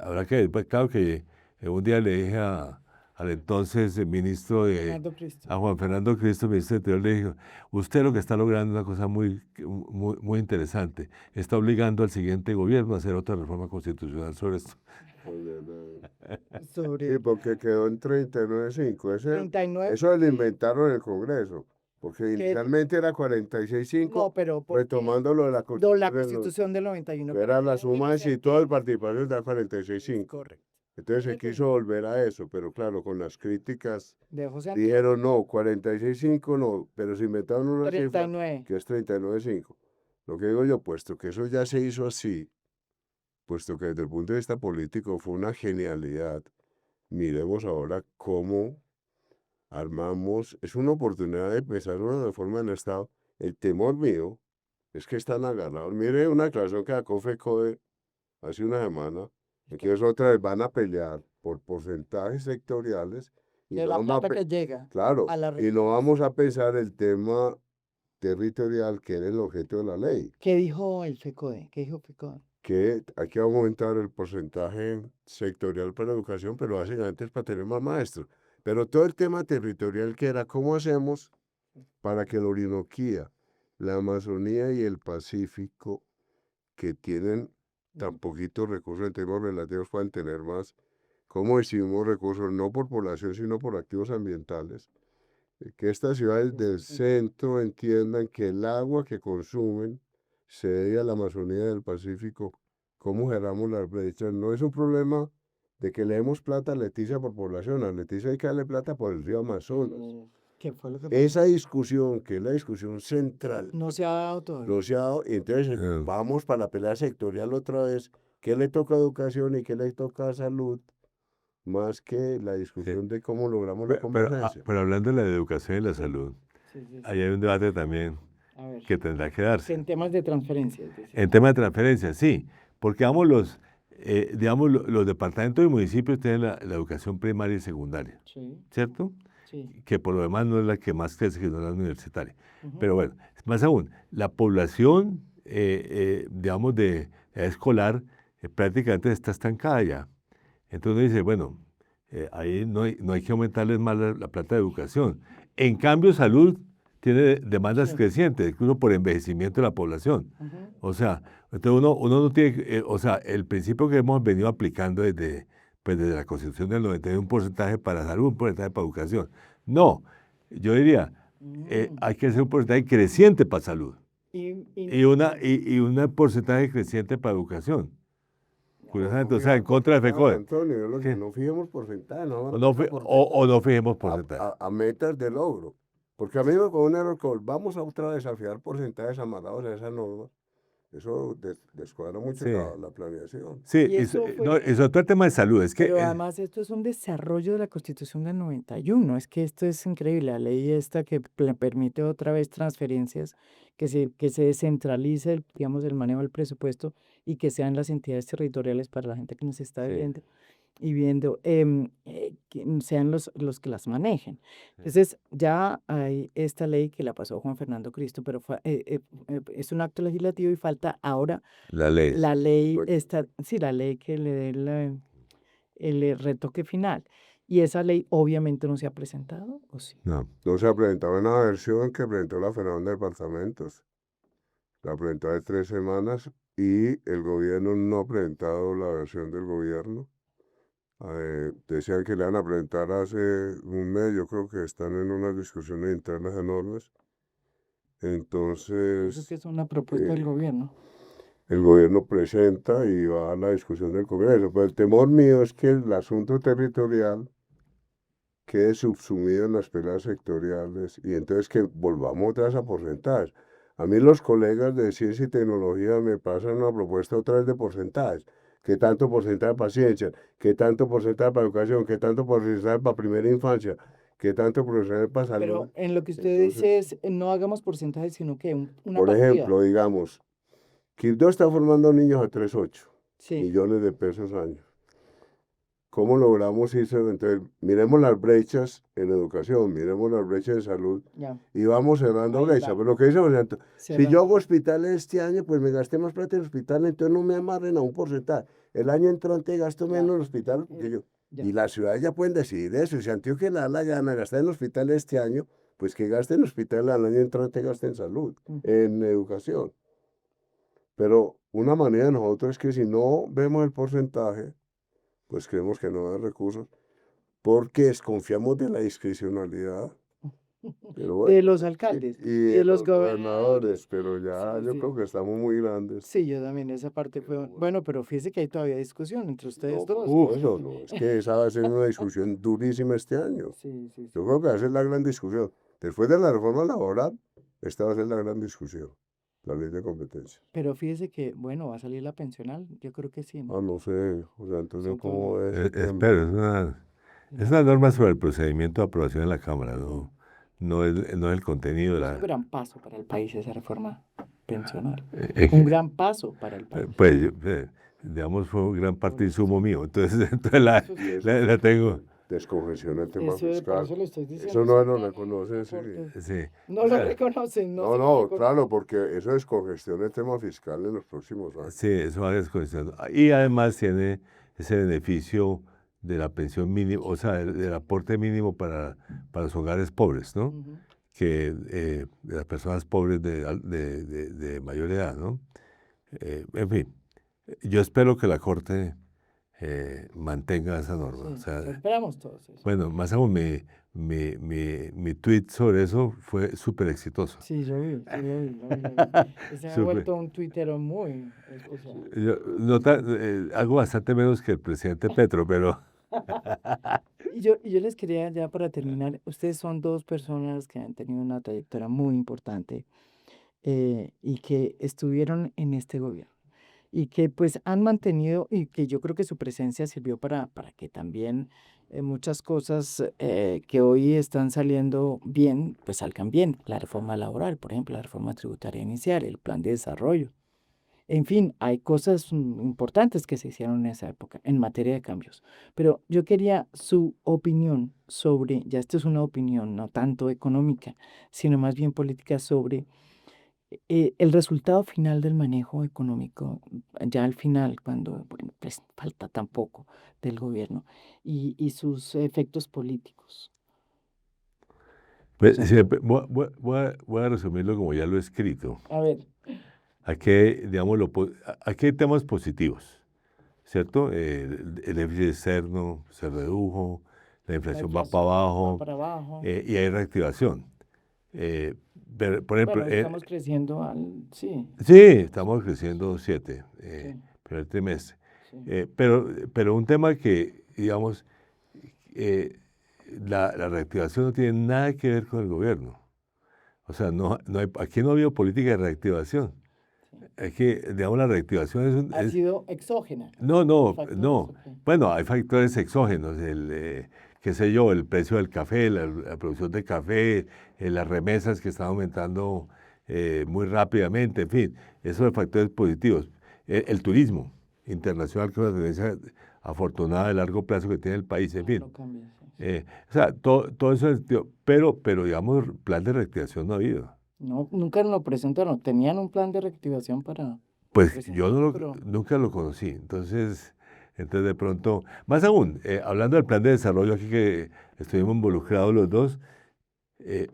Habrá que, pues, claro que un día le dije a al entonces ministro Fernando Cristo. a Juan Fernando Cristo, ministro de Interior, le dijo, usted lo que está logrando es una cosa muy interesante, está obligando al siguiente gobierno a hacer otra reforma constitucional sobre esto. Sí, Sobre porque quedó en 39.5. 39. Eso lo Sí, inventaron en el Congreso, porque que, inicialmente era no, 46.5, pero porque retomando lo de la la Constitución, Constitución del 91 que era la permitía suma de si toda el participación da es 46.5. correcto. Entonces se Entonces, quiso volver a eso, pero claro, con las críticas de José Antonio, dijeron no, 46.5 no, pero se inventaron una cifra 39. que es 39.5. Lo que digo yo, puesto que eso ya se hizo así, puesto que desde el punto de vista político fue una genialidad, miremos ahora cómo armamos, es una oportunidad de empezar una reforma del Estado. El temor mío es que están agarrados. Mire una declaración que sacó FECODE hace una semana, en que es otra vez van a pelear por porcentajes sectoriales y De no la vamos a plata que llega claro, a la y no región. vamos a pensar el tema territorial que era el objeto de la ley, ¿Qué dijo el FECODE? ¿Qué dijo FECODE? que hay que aumentar el porcentaje sectorial para educación, pero básicamente es para tener más maestros. Pero todo el tema territorial que era cómo hacemos para que la Orinoquía, la Amazonía y el Pacífico, que tienen tan poquitos recursos en términos relativos, puedan tener más, cómo distribuimos recursos no por población, sino por activos ambientales, que estas ciudades del centro entiendan que el agua que consumen se debe a la Amazonía del Pacífico, cómo cerramos las brechas. No es un problema de que le demos plata a Leticia por población, a Leticia hay que darle plata por el río Amazonas. ¿Qué fue lo que pasó? Esa discusión, que es la discusión central, No se ha dado todavía. no se ha dado, y entonces vamos para la pelea sectorial otra vez, ¿qué le toca a educación y qué le toca a salud? Más que la discusión de cómo logramos la convergencia. Pero hablando de la educación y la salud, ahí hay un debate también A ver, que tendrá que darse. en temas de transferencias. En tema de transferencias, sí, porque digamos, los departamentos y municipios tienen la educación primaria y secundaria, Sí, ¿cierto? sí. Que por lo demás no es la que más crece, sino la universitaria. Ujú. Pero bueno, más aún, la población, digamos, de edad escolar prácticamente está estancada ya. Entonces uno dice, bueno, ahí no hay que aumentarles más la plata de educación. En cambio, salud tiene demandas Sí. crecientes, incluso por envejecimiento de la población. Ujú. O sea, entonces uno no tiene, o sea, el principio que hemos venido aplicando desde la Constitución del 91, un porcentaje para salud, un porcentaje para educación. No, yo diría, hay que hacer un porcentaje creciente para salud y un porcentaje creciente para educación. Curiosamente, o sea, en contra de FECODE. Antonio, es lo que Sí. no fijemos porcentaje, no, O no fijemos porcentaje. a metas de logro. Porque a mí me con un error que vamos a otra vez a desafiar porcentajes amarrados a esa norma. Eso descuadra mucho Sí. la planeación. Sí, Y eso no, fue- eso es todo el tema de salud. Es que, Pero además esto es un desarrollo de la Constitución del 91. Es que esto es increíble. La ley esta que permite otra vez transferencias, que se descentralice, digamos, el manejo del presupuesto y que sean las entidades territoriales para la gente que nos está Sí. viendo y viendo, que sean los que las manejen. Sí. Entonces, ya hay esta ley que la pasó Juan Fernando Cristo, pero es un acto legislativo y falta ahora la ley. la ley, Correcto. la ley que le dé el retoque final. Y esa ley obviamente no se ha presentado, ¿o sí? No. No se ha presentado una versión que presentó la Federación de Departamentos. La presentó hace 3 semanas y el gobierno no ha presentado la versión del gobierno. Decían que le van a presentar hace un mes, yo creo que están en unas discusiones internas enormes. Eso Entonces, que es una propuesta del gobierno. el gobierno presenta y va a la discusión del Congreso. Pero el temor mío es que el asunto territorial quede subsumido en las peleas sectoriales y entonces que volvamos otra vez a porcentajes. A mí los colegas de ciencia y tecnología me pasan una propuesta otra vez de porcentajes. ¿Qué tanto porcentaje para ciencia? ¿Qué tanto porcentaje para educación? ¿Qué tanto porcentaje para primera infancia? ¿Qué tanto porcentaje para salud? Pero en lo que usted Entonces, dice es, no hagamos porcentajes, sino que una por partida. ejemplo, digamos, Quibdó está formando niños a 3.8 Sí, millones de pesos año. ¿Cómo logramos irse? Entonces, miremos las brechas en educación, miremos las brechas en salud ya. y vamos cerrando Ahí brechas. va. Pero lo que dice, por ejemplo, si Cerrando. yo hago hospitales este año, pues me gasté más plata en hospital, entonces no me amarren a un porcentaje. El año entrante gasto Ya. menos en hospital, porque yo, Ya. Y las ciudades ya pueden decidir eso. Si Antioquia le da la gana de gastar en hospital este año, pues que gaste en hospital al año entrante, gaste en salud, Ujú. en educación. Pero una manera de nosotros es que si no vemos el porcentaje, pues creemos que no hay recursos, porque desconfiamos de la discrecionalidad. Pero bueno, De los alcaldes y y de de los los gobernadores. gobernadores, pero ya Sí, yo sí. creo que estamos muy grandes. Sí, yo también, esa parte Pero fue... bueno, Bueno, pero fíjese que hay todavía discusión entre ustedes no, por dos. supuesto, no, es que esa va a ser una discusión durísima este año. Sí, sí, Yo sí. creo que va a ser la gran discusión. Después de la reforma laboral, esta va a ser la gran discusión, la ley de competencia. Pero fíjese que, bueno, va a salir la pensional. Yo creo que sí, ¿no? Ah, no sé, José Antonio, Antonio. cómo es ese tema. Espero, es una La- norma sobre el procedimiento de aprobación en la Cámara, no es el contenido de Es un la... gran paso para el país esa reforma pensional. eh, Un eh, gran paso para el país. pues, digamos, fue gran parte Por de eso insumo sí. mío, entonces Eso Y sí. eso la tengo, descongestiona el tema Por fiscal. eso le estoy diciendo, Eso es no un lo gran reconoce, sí. aporte. sí. No O lo sea, reconocen, no No, se lo no, reconocen. claro, porque eso descongestiona el tema fiscal en los próximos años. sí, eso va desconociendo. Y además tiene ese beneficio de la pensión mínima, o sea, del aporte mínimo para los hogares pobres, ¿no? Ujú. Que de las personas pobres de mayor edad, ¿no? En fin, yo espero que la Corte mantenga esa norma. O Sí, sea, lo esperamos todos eso. bueno, más aún, mi tweet sobre eso fue súper exitoso. Sí, yo lo vi, lo vi, lo vi. Y se ha Súper. vuelto un tuitero muy especial. Hago bastante menos que el presidente Petro, pero Y yo les quería, ya para terminar, ustedes son dos personas que han tenido una trayectoria muy importante y que estuvieron en este gobierno y que pues han mantenido y que yo creo que su presencia sirvió para que también muchas cosas que hoy están saliendo bien, pues salgan bien. La reforma laboral, por ejemplo, la reforma tributaria inicial, el plan de desarrollo. En fin, hay cosas importantes que se hicieron en esa época en materia de cambios. Pero yo quería su opinión sobre, ya esto es una opinión no tanto económica, sino más bien política sobre el resultado final del manejo económico, ya al final, cuando, bueno, pues falta tan poco del gobierno y sus efectos políticos. pues, José si Antonio. voy a resumirlo como ya lo he escrito. A ver, Aquí, digamos, aquí hay temas positivos, ¿cierto? El déficit externo se redujo, la la inflación va para inflación va abajo para abajo. y hay reactivación. Por ejemplo, Bueno, estamos creciendo sí, sí, estamos creciendo 7 sí, primer trimestre. sí. Pero un tema que, digamos, eh, la reactivación no tiene nada que ver con el gobierno. O sea, aquí no ha habido política de reactivación. Sí. Aquí, digamos, la reactivación Ha sido exógena. no, Los no, factores, no. ok. Bueno, hay factores exógenos, qué sé yo, el precio del café, la producción de café, las remesas que están aumentando muy rápidamente, en fin, esos son factores positivos. El turismo internacional, que es una tendencia afortunada de largo plazo que tiene el país, en fin. No cambia, sí, sí. O sea, todo eso, pero digamos, plan de reactivación no ha habido. No, nunca nos lo presentaron. Tenían un plan de reactivación para Pues yo presentarlo, pero nunca lo conocí, entonces de pronto, más aún, hablando del plan de desarrollo aquí que estuvimos involucrados los dos, eh,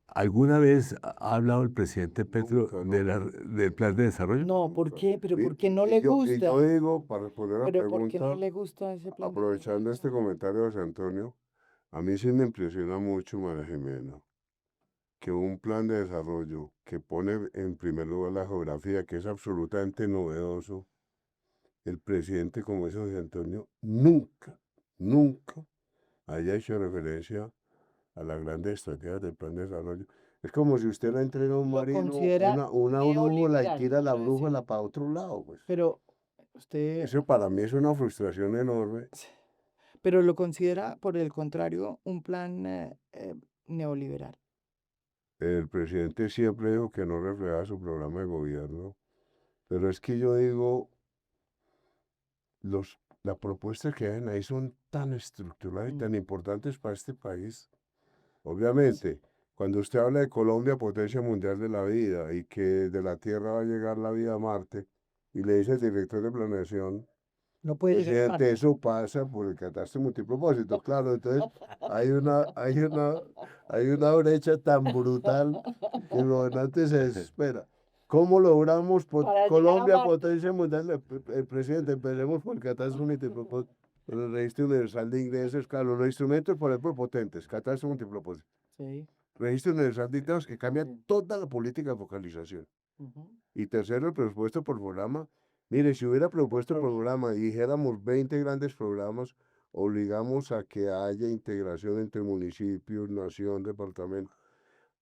¿alguna vez ha hablado el presidente Petro Nunca, nunca, del plan de desarrollo? no, ¿por nunca. qué? Pero Y, ¿por qué no y le yo, y yo gusta? digo, para responder a la Pero ¿por qué no pregunta, le gusta ese plan de aprovechando este desarrollo? comentario de José Antonio, a mí sí me impresiona mucho, María Jimena, que un plan de desarrollo que pone en primer lugar la geografía, que es absolutamente novedoso, el presidente, como dice José Antonio, nunca haya hecho referencia a las grandes estrategias del plan de desarrollo. Es como si usted le entrega a un Lo marino considera una brújula y neoliberal, tira la quiero brújula decirle. para otro lado, pues. Pero usted, Eso para mí es una frustración enorme. pero lo considera, por el contrario, un plan neoliberal. El presidente siempre dijo que no reflejaba su programa de gobierno, pero es que yo digo, las propuestas que hay ahí son tan estructurales y Mm. tan importantes para este país. Obviamente, cuando usted habla de Colombia, potencia mundial de la vida, y que de la Tierra va a llegar la vida a Marte, y le dice el director de planeación, No puede ir en Presidente, marcha. eso pasa por el catástrofe multipropósito, claro, entonces hay una brecha tan brutal que el gobernante se desespera. ¿Cómo logramos Para llegar a Colombia, marcha. potencia mundial? Presidente, empecemos por el catástrofe multipropósito, por el registro universal de ingresos, claro, los instrumentos, por ejemplo, potentes, catástrofe multipropósito, Sí. registro universal de ingresos que cambia Sí. toda la política de focalización. Ujú. Y tercero, el presupuesto por programa. Mire, si hubiera presupuesto por programa y dijéramos 20 grandes programas, obligamos a que haya integración entre municipios, nación, departamento.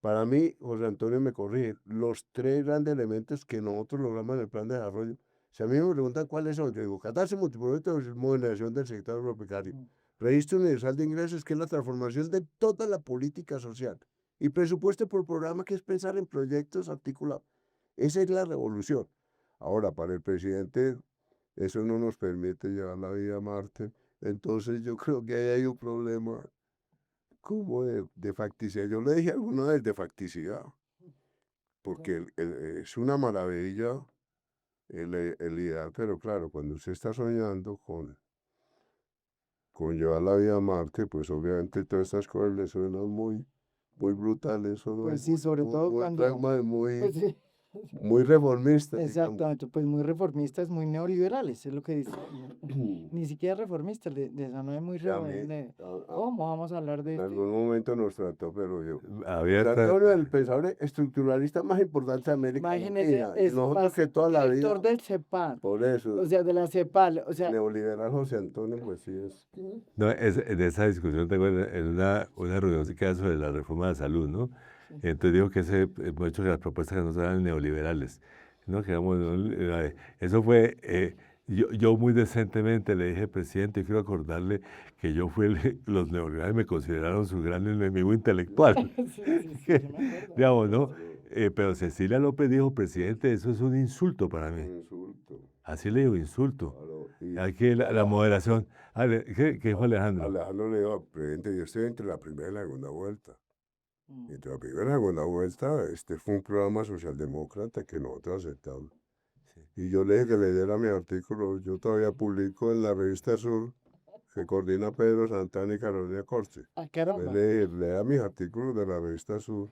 Para mí, José Antonio me corrige, los tres grandes elementos que nosotros logramos en el plan de desarrollo, si a mí me preguntan cuáles son, yo digo, catástrofe multipropósito es modernización del sector agropecuario, Ujú. registro universal de ingresos, que es la transformación de toda la política social, y presupuesto por programa, que es pensar en proyectos articulados. Esa es la revolución. Ahora, para el presidente, eso no nos permite llevar la vida a Marte. Entonces, yo creo que ahí hay un problema como de facticidad. Yo le dije alguna vez de facticidad, porque es una maravilla el ideal, pero claro, cuando usted está soñando con llevar la vida a Marte, pues obviamente todas estas cosas le suenan muy brutales, son Pues sí, sobre todo cuando, pues sí, muy reformistas, digamos. exactamente, pues muy reformistas, muy neoliberales, es lo que dice. Ni siquiera reformistas, de eso no es muy Y a mí, ¿cómo vamos a hablar de en esto? algún momento nos trató, pero yo. Había Antonio, el pensador estructuralista más importante de América Imagínese, Latina. Y es nosotros más que toda la director vida, del CEPAL, por eso, o sea, de la CEPAL, o sea, neoliberal José Antonio, pues sí es. No, en esa discusión tengo en una reunión que queda sobre la reforma de salud, ¿no? sí. Entonces digo que hemos hecho que las propuestas que no eran neoliberales, ¿no? Que eso fue, yo muy decentemente le dije, presidente, quiero acordarle que yo fui, los neoliberales me consideraron su gran enemigo intelectual. Sí, sí, sí, yo me acuerdo. Digamos, ¿no? Pero Cecilia López dijo, presidente, eso es un insulto para mí. Un insulto. Así le digo, insulto. Claro, y Aquí la moderación. ¿Qué dijo Alejandro? Alejandro le dijo, presidente, yo estoy entre la primera y la segunda vuelta. Mm. Y entre la primera y la segunda vuelta, este fue un programa socialdemócrata que nosotros aceptamos. Y yo le dije que leyera mi artículo, yo todavía publico en la revista Sur, que coordina Pedro Santana y Carolina Corche. Ah, Pues caramba. lea mis artículos de la revista Sur,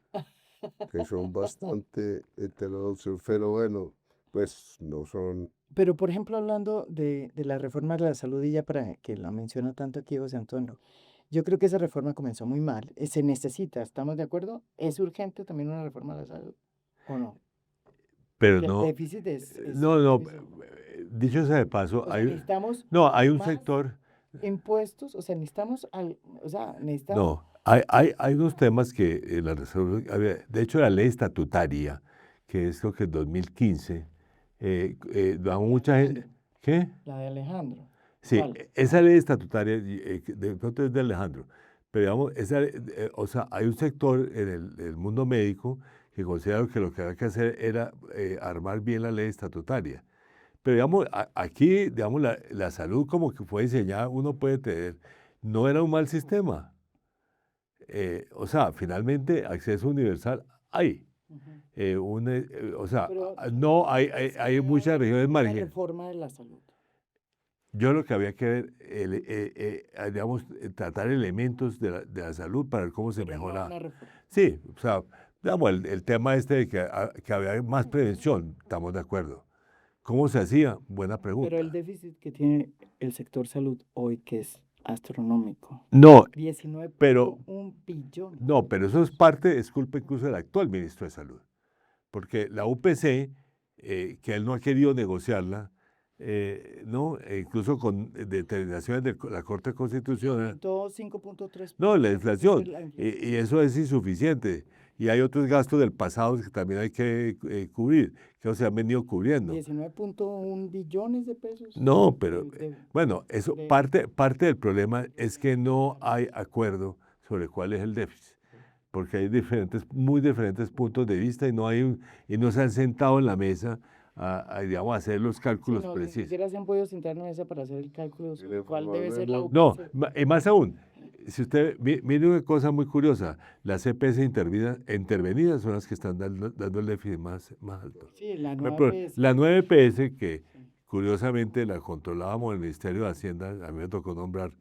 que son bastante heterodoxos, pero bueno, pues no son. Pero, por ejemplo, hablando de la reforma de la salud, y ya para que la menciona tanto aquí José Antonio, yo creo que esa reforma comenzó muy mal. Se necesita, ¿estamos de acuerdo? ¿Es urgente también una reforma de la salud o no? Pero Porque el no, déficit es no, difícil. dicho sea de paso, O sea, necesitamos hay un más sector, impuestos, o sea, necesitamos, o sea, necesitamos, no, hay unos temas que la de hecho la ley estatutaria, que es lo que en 2015, da mucha gente, ¿qué? la de Alejandro. Sí, ¿Cuál? esa ley estatutaria, de pronto es de Alejandro, pero digamos, o sea, hay un sector en el mundo médico que considera que lo que había que hacer era armar bien la ley estatutaria. Pero digamos, aquí, digamos, la salud como que fue diseñada, uno puede tener, no era un mal sistema. O sea, finalmente, acceso universal hay. Ujú. O sea, Pero no hay muchas regiones una marginales. reforma de la salud. Yo lo que había que ver, digamos, tratar elementos de la salud para ver cómo se Pero no mejora. una reforma. Sí, o sea, digamos, el tema este de que había más prevención, estamos de acuerdo. ¿Cómo se hacía? Buena Pero el pregunta. déficit que tiene el sector salud hoy, que es astronómico, No, 19.1 billones. no, pero eso es culpa incluso del actual ministro de Salud. Porque la UPC, que él no ha querido negociarla, ¿no? Incluso con determinaciones de la Corte Constitucional. Aumentó 5.3 No, la puntos, inflación, es la inflación. y eso es insuficiente. Y hay otros gastos del pasado que también hay que cubrir, que no se han venido cubriendo. 19.1 billones de pesos. No, pero de- bueno, eso de- parte del problema es que no hay acuerdo sobre cuál es el déficit, porque hay muy diferentes puntos de vista y y no se han sentado en la mesa digamos, a hacer los Sí, cálculos no, ni precisos. siquiera se han podido sentar en la mesa para hacer el cálculo Y sobre le cuál debe ser la formamos- No, UPC. y más aún, si usted mire una cosa muy curiosa, las EPS intervenidas son las que están dando el déficit más alto. Sí, la Por nueva ejemplo, PS. la 9 EPS, que curiosamente la controlábamos en el Ministerio de Hacienda, a mí me tocó nombrar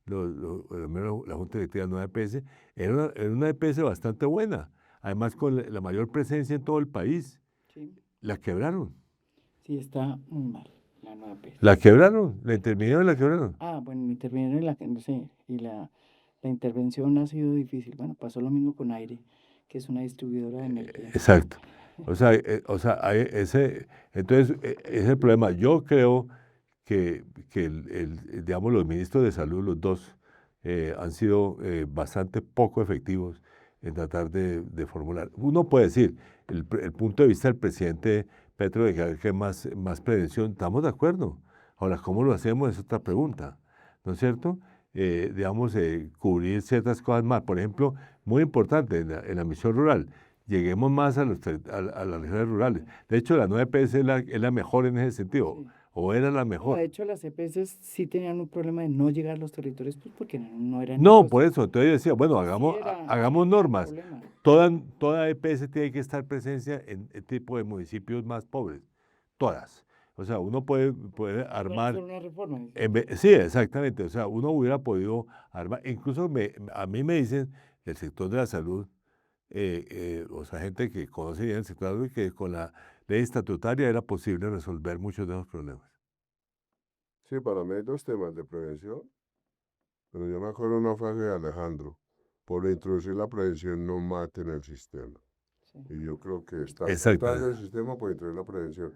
la Junta Directiva de una EPS, era una EPS bastante buena, además con la mayor presencia en todo el país. Sí, La quebraron, sí, está muy mal la nueva PES. la quebraron, la intervinieron y la quebraron. Ah, bueno, intervinieron en la, no sé, y la intervención ha sido difícil. Bueno, pasó lo mismo con Aire, que es una distribuidora de energía. Exacto. Entonces, ese es el problema. Yo creo que digamos, los ministros de salud, los dos, han sido bastante poco efectivos en tratar de formular. Uno puede decir, el punto de vista del presidente Petro de que hay más prevención, estamos de acuerdo. Ahora, ¿cómo lo hacemos? Es otra pregunta, ¿no es cierto? Digamos, cubrir ciertas cosas más. Por ejemplo, muy importante en la misión rural, lleguemos más a las regiones rurales. De hecho, la nueva EPS es la mejor en ese sentido, Sí. o era la No, mejor. de hecho, las EPS sí tenían un problema de no llegar a los territorios, pues porque no eran No, negocio. por eso, entonces yo decía, bueno, Sí hagamos era normas. problema. Toda EPS tiene que estar presencia en el tipo de municipios más pobres, todas. O sea, uno puede armar, Hacer una reforma. Dice. sí, exactamente, o sea, uno hubiera podido armar, incluso a mí me dicen el sector de la salud, o sea, gente que conoce bien el sector de la salud, que con la ley estatutaria era posible resolver muchos de esos problemas. Sí, para mí hay dos temas de prevención, pero yo me acuerdo una frase de Alejandro, por introducir la prevención no maten el sistema. Sí. Y yo creo que están Exacto. matando el sistema por introducir la prevención.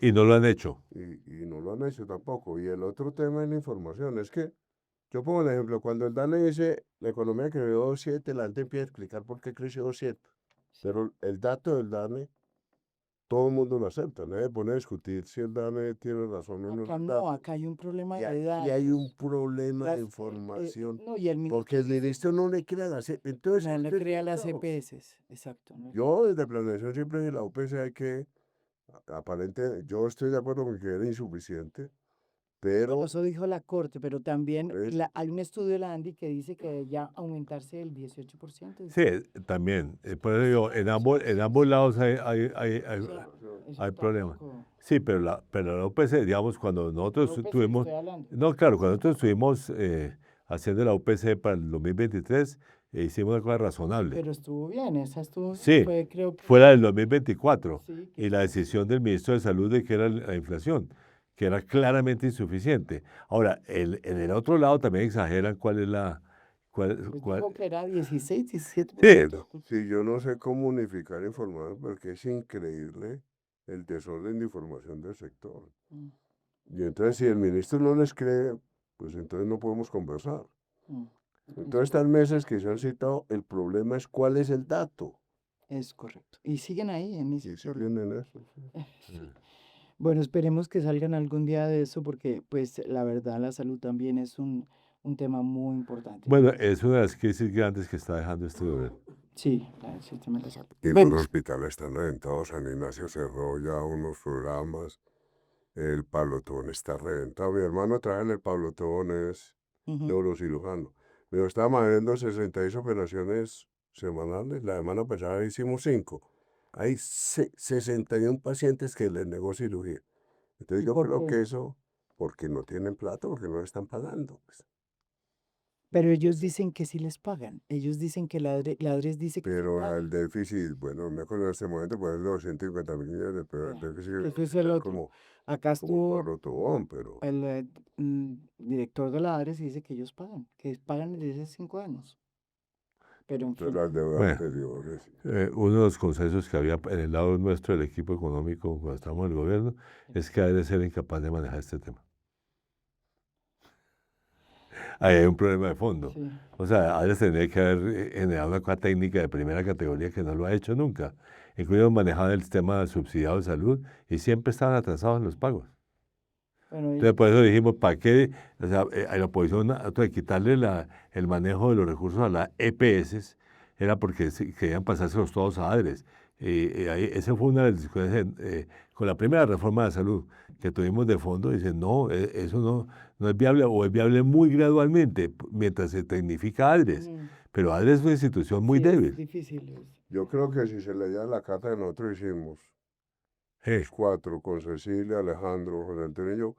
Y no lo han hecho. Y no lo han hecho tampoco. Y el otro tema es la información. Es que, yo pongo un ejemplo, cuando el DANE dice, la economía creció 2,7, la gente empieza a explicar por qué creció 2,7. Pero el dato del DANE, todo el mundo lo acepta. Nadie pone a discutir si el DANE tiene razón o no. Acá no, acá hay un problema de Y hay un datos. problema de Las- información. no, y el Porque el ministro no le crea las entonces, no le usted crea las no. EPS, exacto. ¿no? Yo desde planeación siempre dije la UPC hay que, yo estoy de acuerdo con que era insuficiente, pero Bueno, eso dijo la Corte, pero también es- hay un estudio de la ANDI que dice que debería aumentarse el 18%. Sí, también. Por eso digo, en ambos lados hay problemas. Sí, pero la UPC, digamos, cuando nosotros tuvimos, no, claro, cuando nosotros estuvimos haciendo la UPC para el 2023, hicimos una cosa razonable. Pero estuvo bien, esa estuvo, Sí, creo que fue la del 2024 sí, y la decisión del ministro de Salud de que era la inflación, que era claramente insuficiente. Ahora, en el otro lado también exageran cuál es la... pues dijo que era 16, Sí, 17%. sí, yo no sé cómo unificar información porque es increíble el desorden de información del sector. Mm, Y entonces si el ministro no les cree, pues entonces no podemos conversar. mm. Entonces estas mesas que se han citado, el problema es cuál es el dato. Es correcto. Y siguen ahí en ese Y problema. siguen en eso. Sí. Bueno, esperemos que salgan algún día de eso porque, pues, la verdad, la salud también es un tema muy importante. bueno, es una de las crisis grandes que está dejando este gobierno. Sí, el sistema de salud. Y Bueno, los hospitales están reventados. San Ignacio cerró ya unos programas. El Pablotón está reventado. Mi hermano trabaja en el Pablotón, es ujú. neurocirujano. Pero estaba haciendo 66 operaciones semanales. La semana pasada hicimos 5. Hay 61 pacientes que les negó cirugía. Entonces ¿Y yo por creo qué? que eso, porque no tienen plata, porque no están pagando. Pues. Pero ellos dicen que sí les pagan. Ellos dicen que la ADRES dice que sí Pero paga. el déficit, bueno, no me acuerdo en este momento, pues es de 250 millones, pero el Ya, déficit ese es el es otro. como Acá estuvo Pablo Tobón, pero el director de la ADRES y dice que ellos pagan, que pagan desde hace 5 años. Pero en de fin, las deudas Bueno. anteriores. Uno de los consensos que había en el lado nuestro del equipo económico cuando estábamos en el gobierno es que debe ser incapaz de manejar este tema. Ahí hay un problema de fondo. sí. O sea, ADRES tendría que haber generado una cosa técnica de primera categoría que no lo ha hecho nunca. Incluso manejado el sistema subsidiado de salud y siempre estaban atrasados en los pagos. Bueno, Entonces, por eso dijimos, ¿para qué? O sea, a la oposición, de quitarle el manejo de los recursos a las EPS, era porque querían pasárselos todos a ADRES. Esa fue una de las discusiones con la primera reforma de salud que tuvimos de fondo. Dicen, no, eso no es viable o es viable muy gradualmente mientras se tecnifica ADRES. ujú. Pero ADRES es una institución muy Sí, es débil. difícil. Yo creo que si se leía la carta que nosotros hicimos, los cuatro, con Cecilia, Alejandro, José Antonio y yo,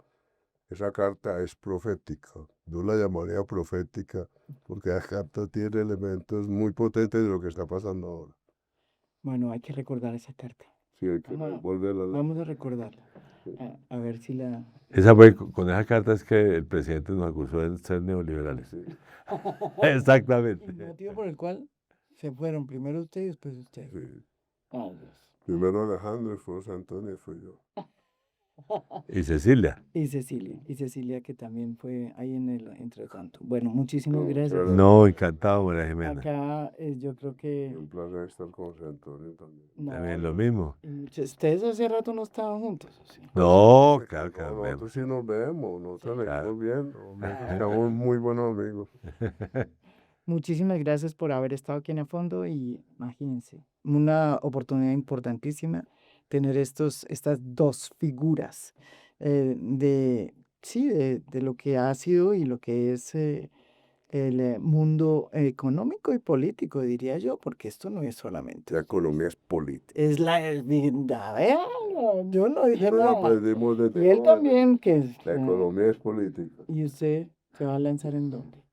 esa carta es profética. Yo la llamaría profética porque la carta tiene elementos muy potentes de lo que está pasando ahora. Bueno, hay que recordar esa carta. Sí, hay que volverla a leer. Vamos a recordarla. A ver si la... Con esa carta es que el presidente nos acusó de ser neoliberales. Sí. Exactamente. El motivo por el cual se fueron primero usted y después usted. Sí. Ay, Dios. Primero Alejandro, después Antonio y fui yo. Y Cecilia. Y Cecilia que también fue ahí en el entretanto. Bueno, muchísimas gracias. No, encantado, María Jimena. Acá yo creo que... Un placer estar con José Antonio también. no, También lo mismo. ustedes hace rato no estaban juntos, ¿o sí? No, claro que No, nos nosotros vemos. sí nos vemos, nosotros Claro. seguimos viendo. Somos muy buenos amigos. Muchísimas gracias por haber estado aquí en el fondo y imagínense, una oportunidad importantísima tener estas dos figuras de lo que ha sido y lo que es el mundo económico y político, diría yo, porque esto no es solamente. La economía es política. Es la... yo no dije Nosotros nada. aprendimos desde Y él jóvenes. también, que... La economía es política. ¿Y usted se va a lanzar en dónde?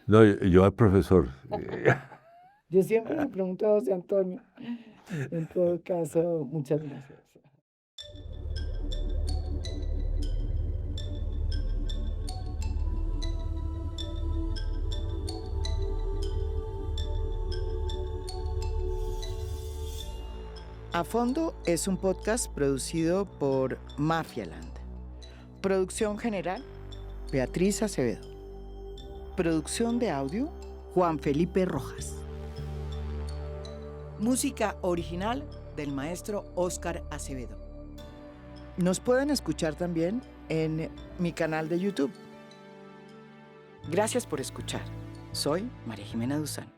No, yo al profesor. Yo siempre le pregunto a José Antonio. En todo caso, muchas gracias. A Fondo es un podcast producido por Mafialand. Producción general, Beatriz Acevedo. Producción de audio, Juan Felipe Rojas. Música original del maestro Óscar Acevedo. Nos pueden escuchar también en mi canal de YouTube. Gracias por escuchar. Soy María Jimena Duzán.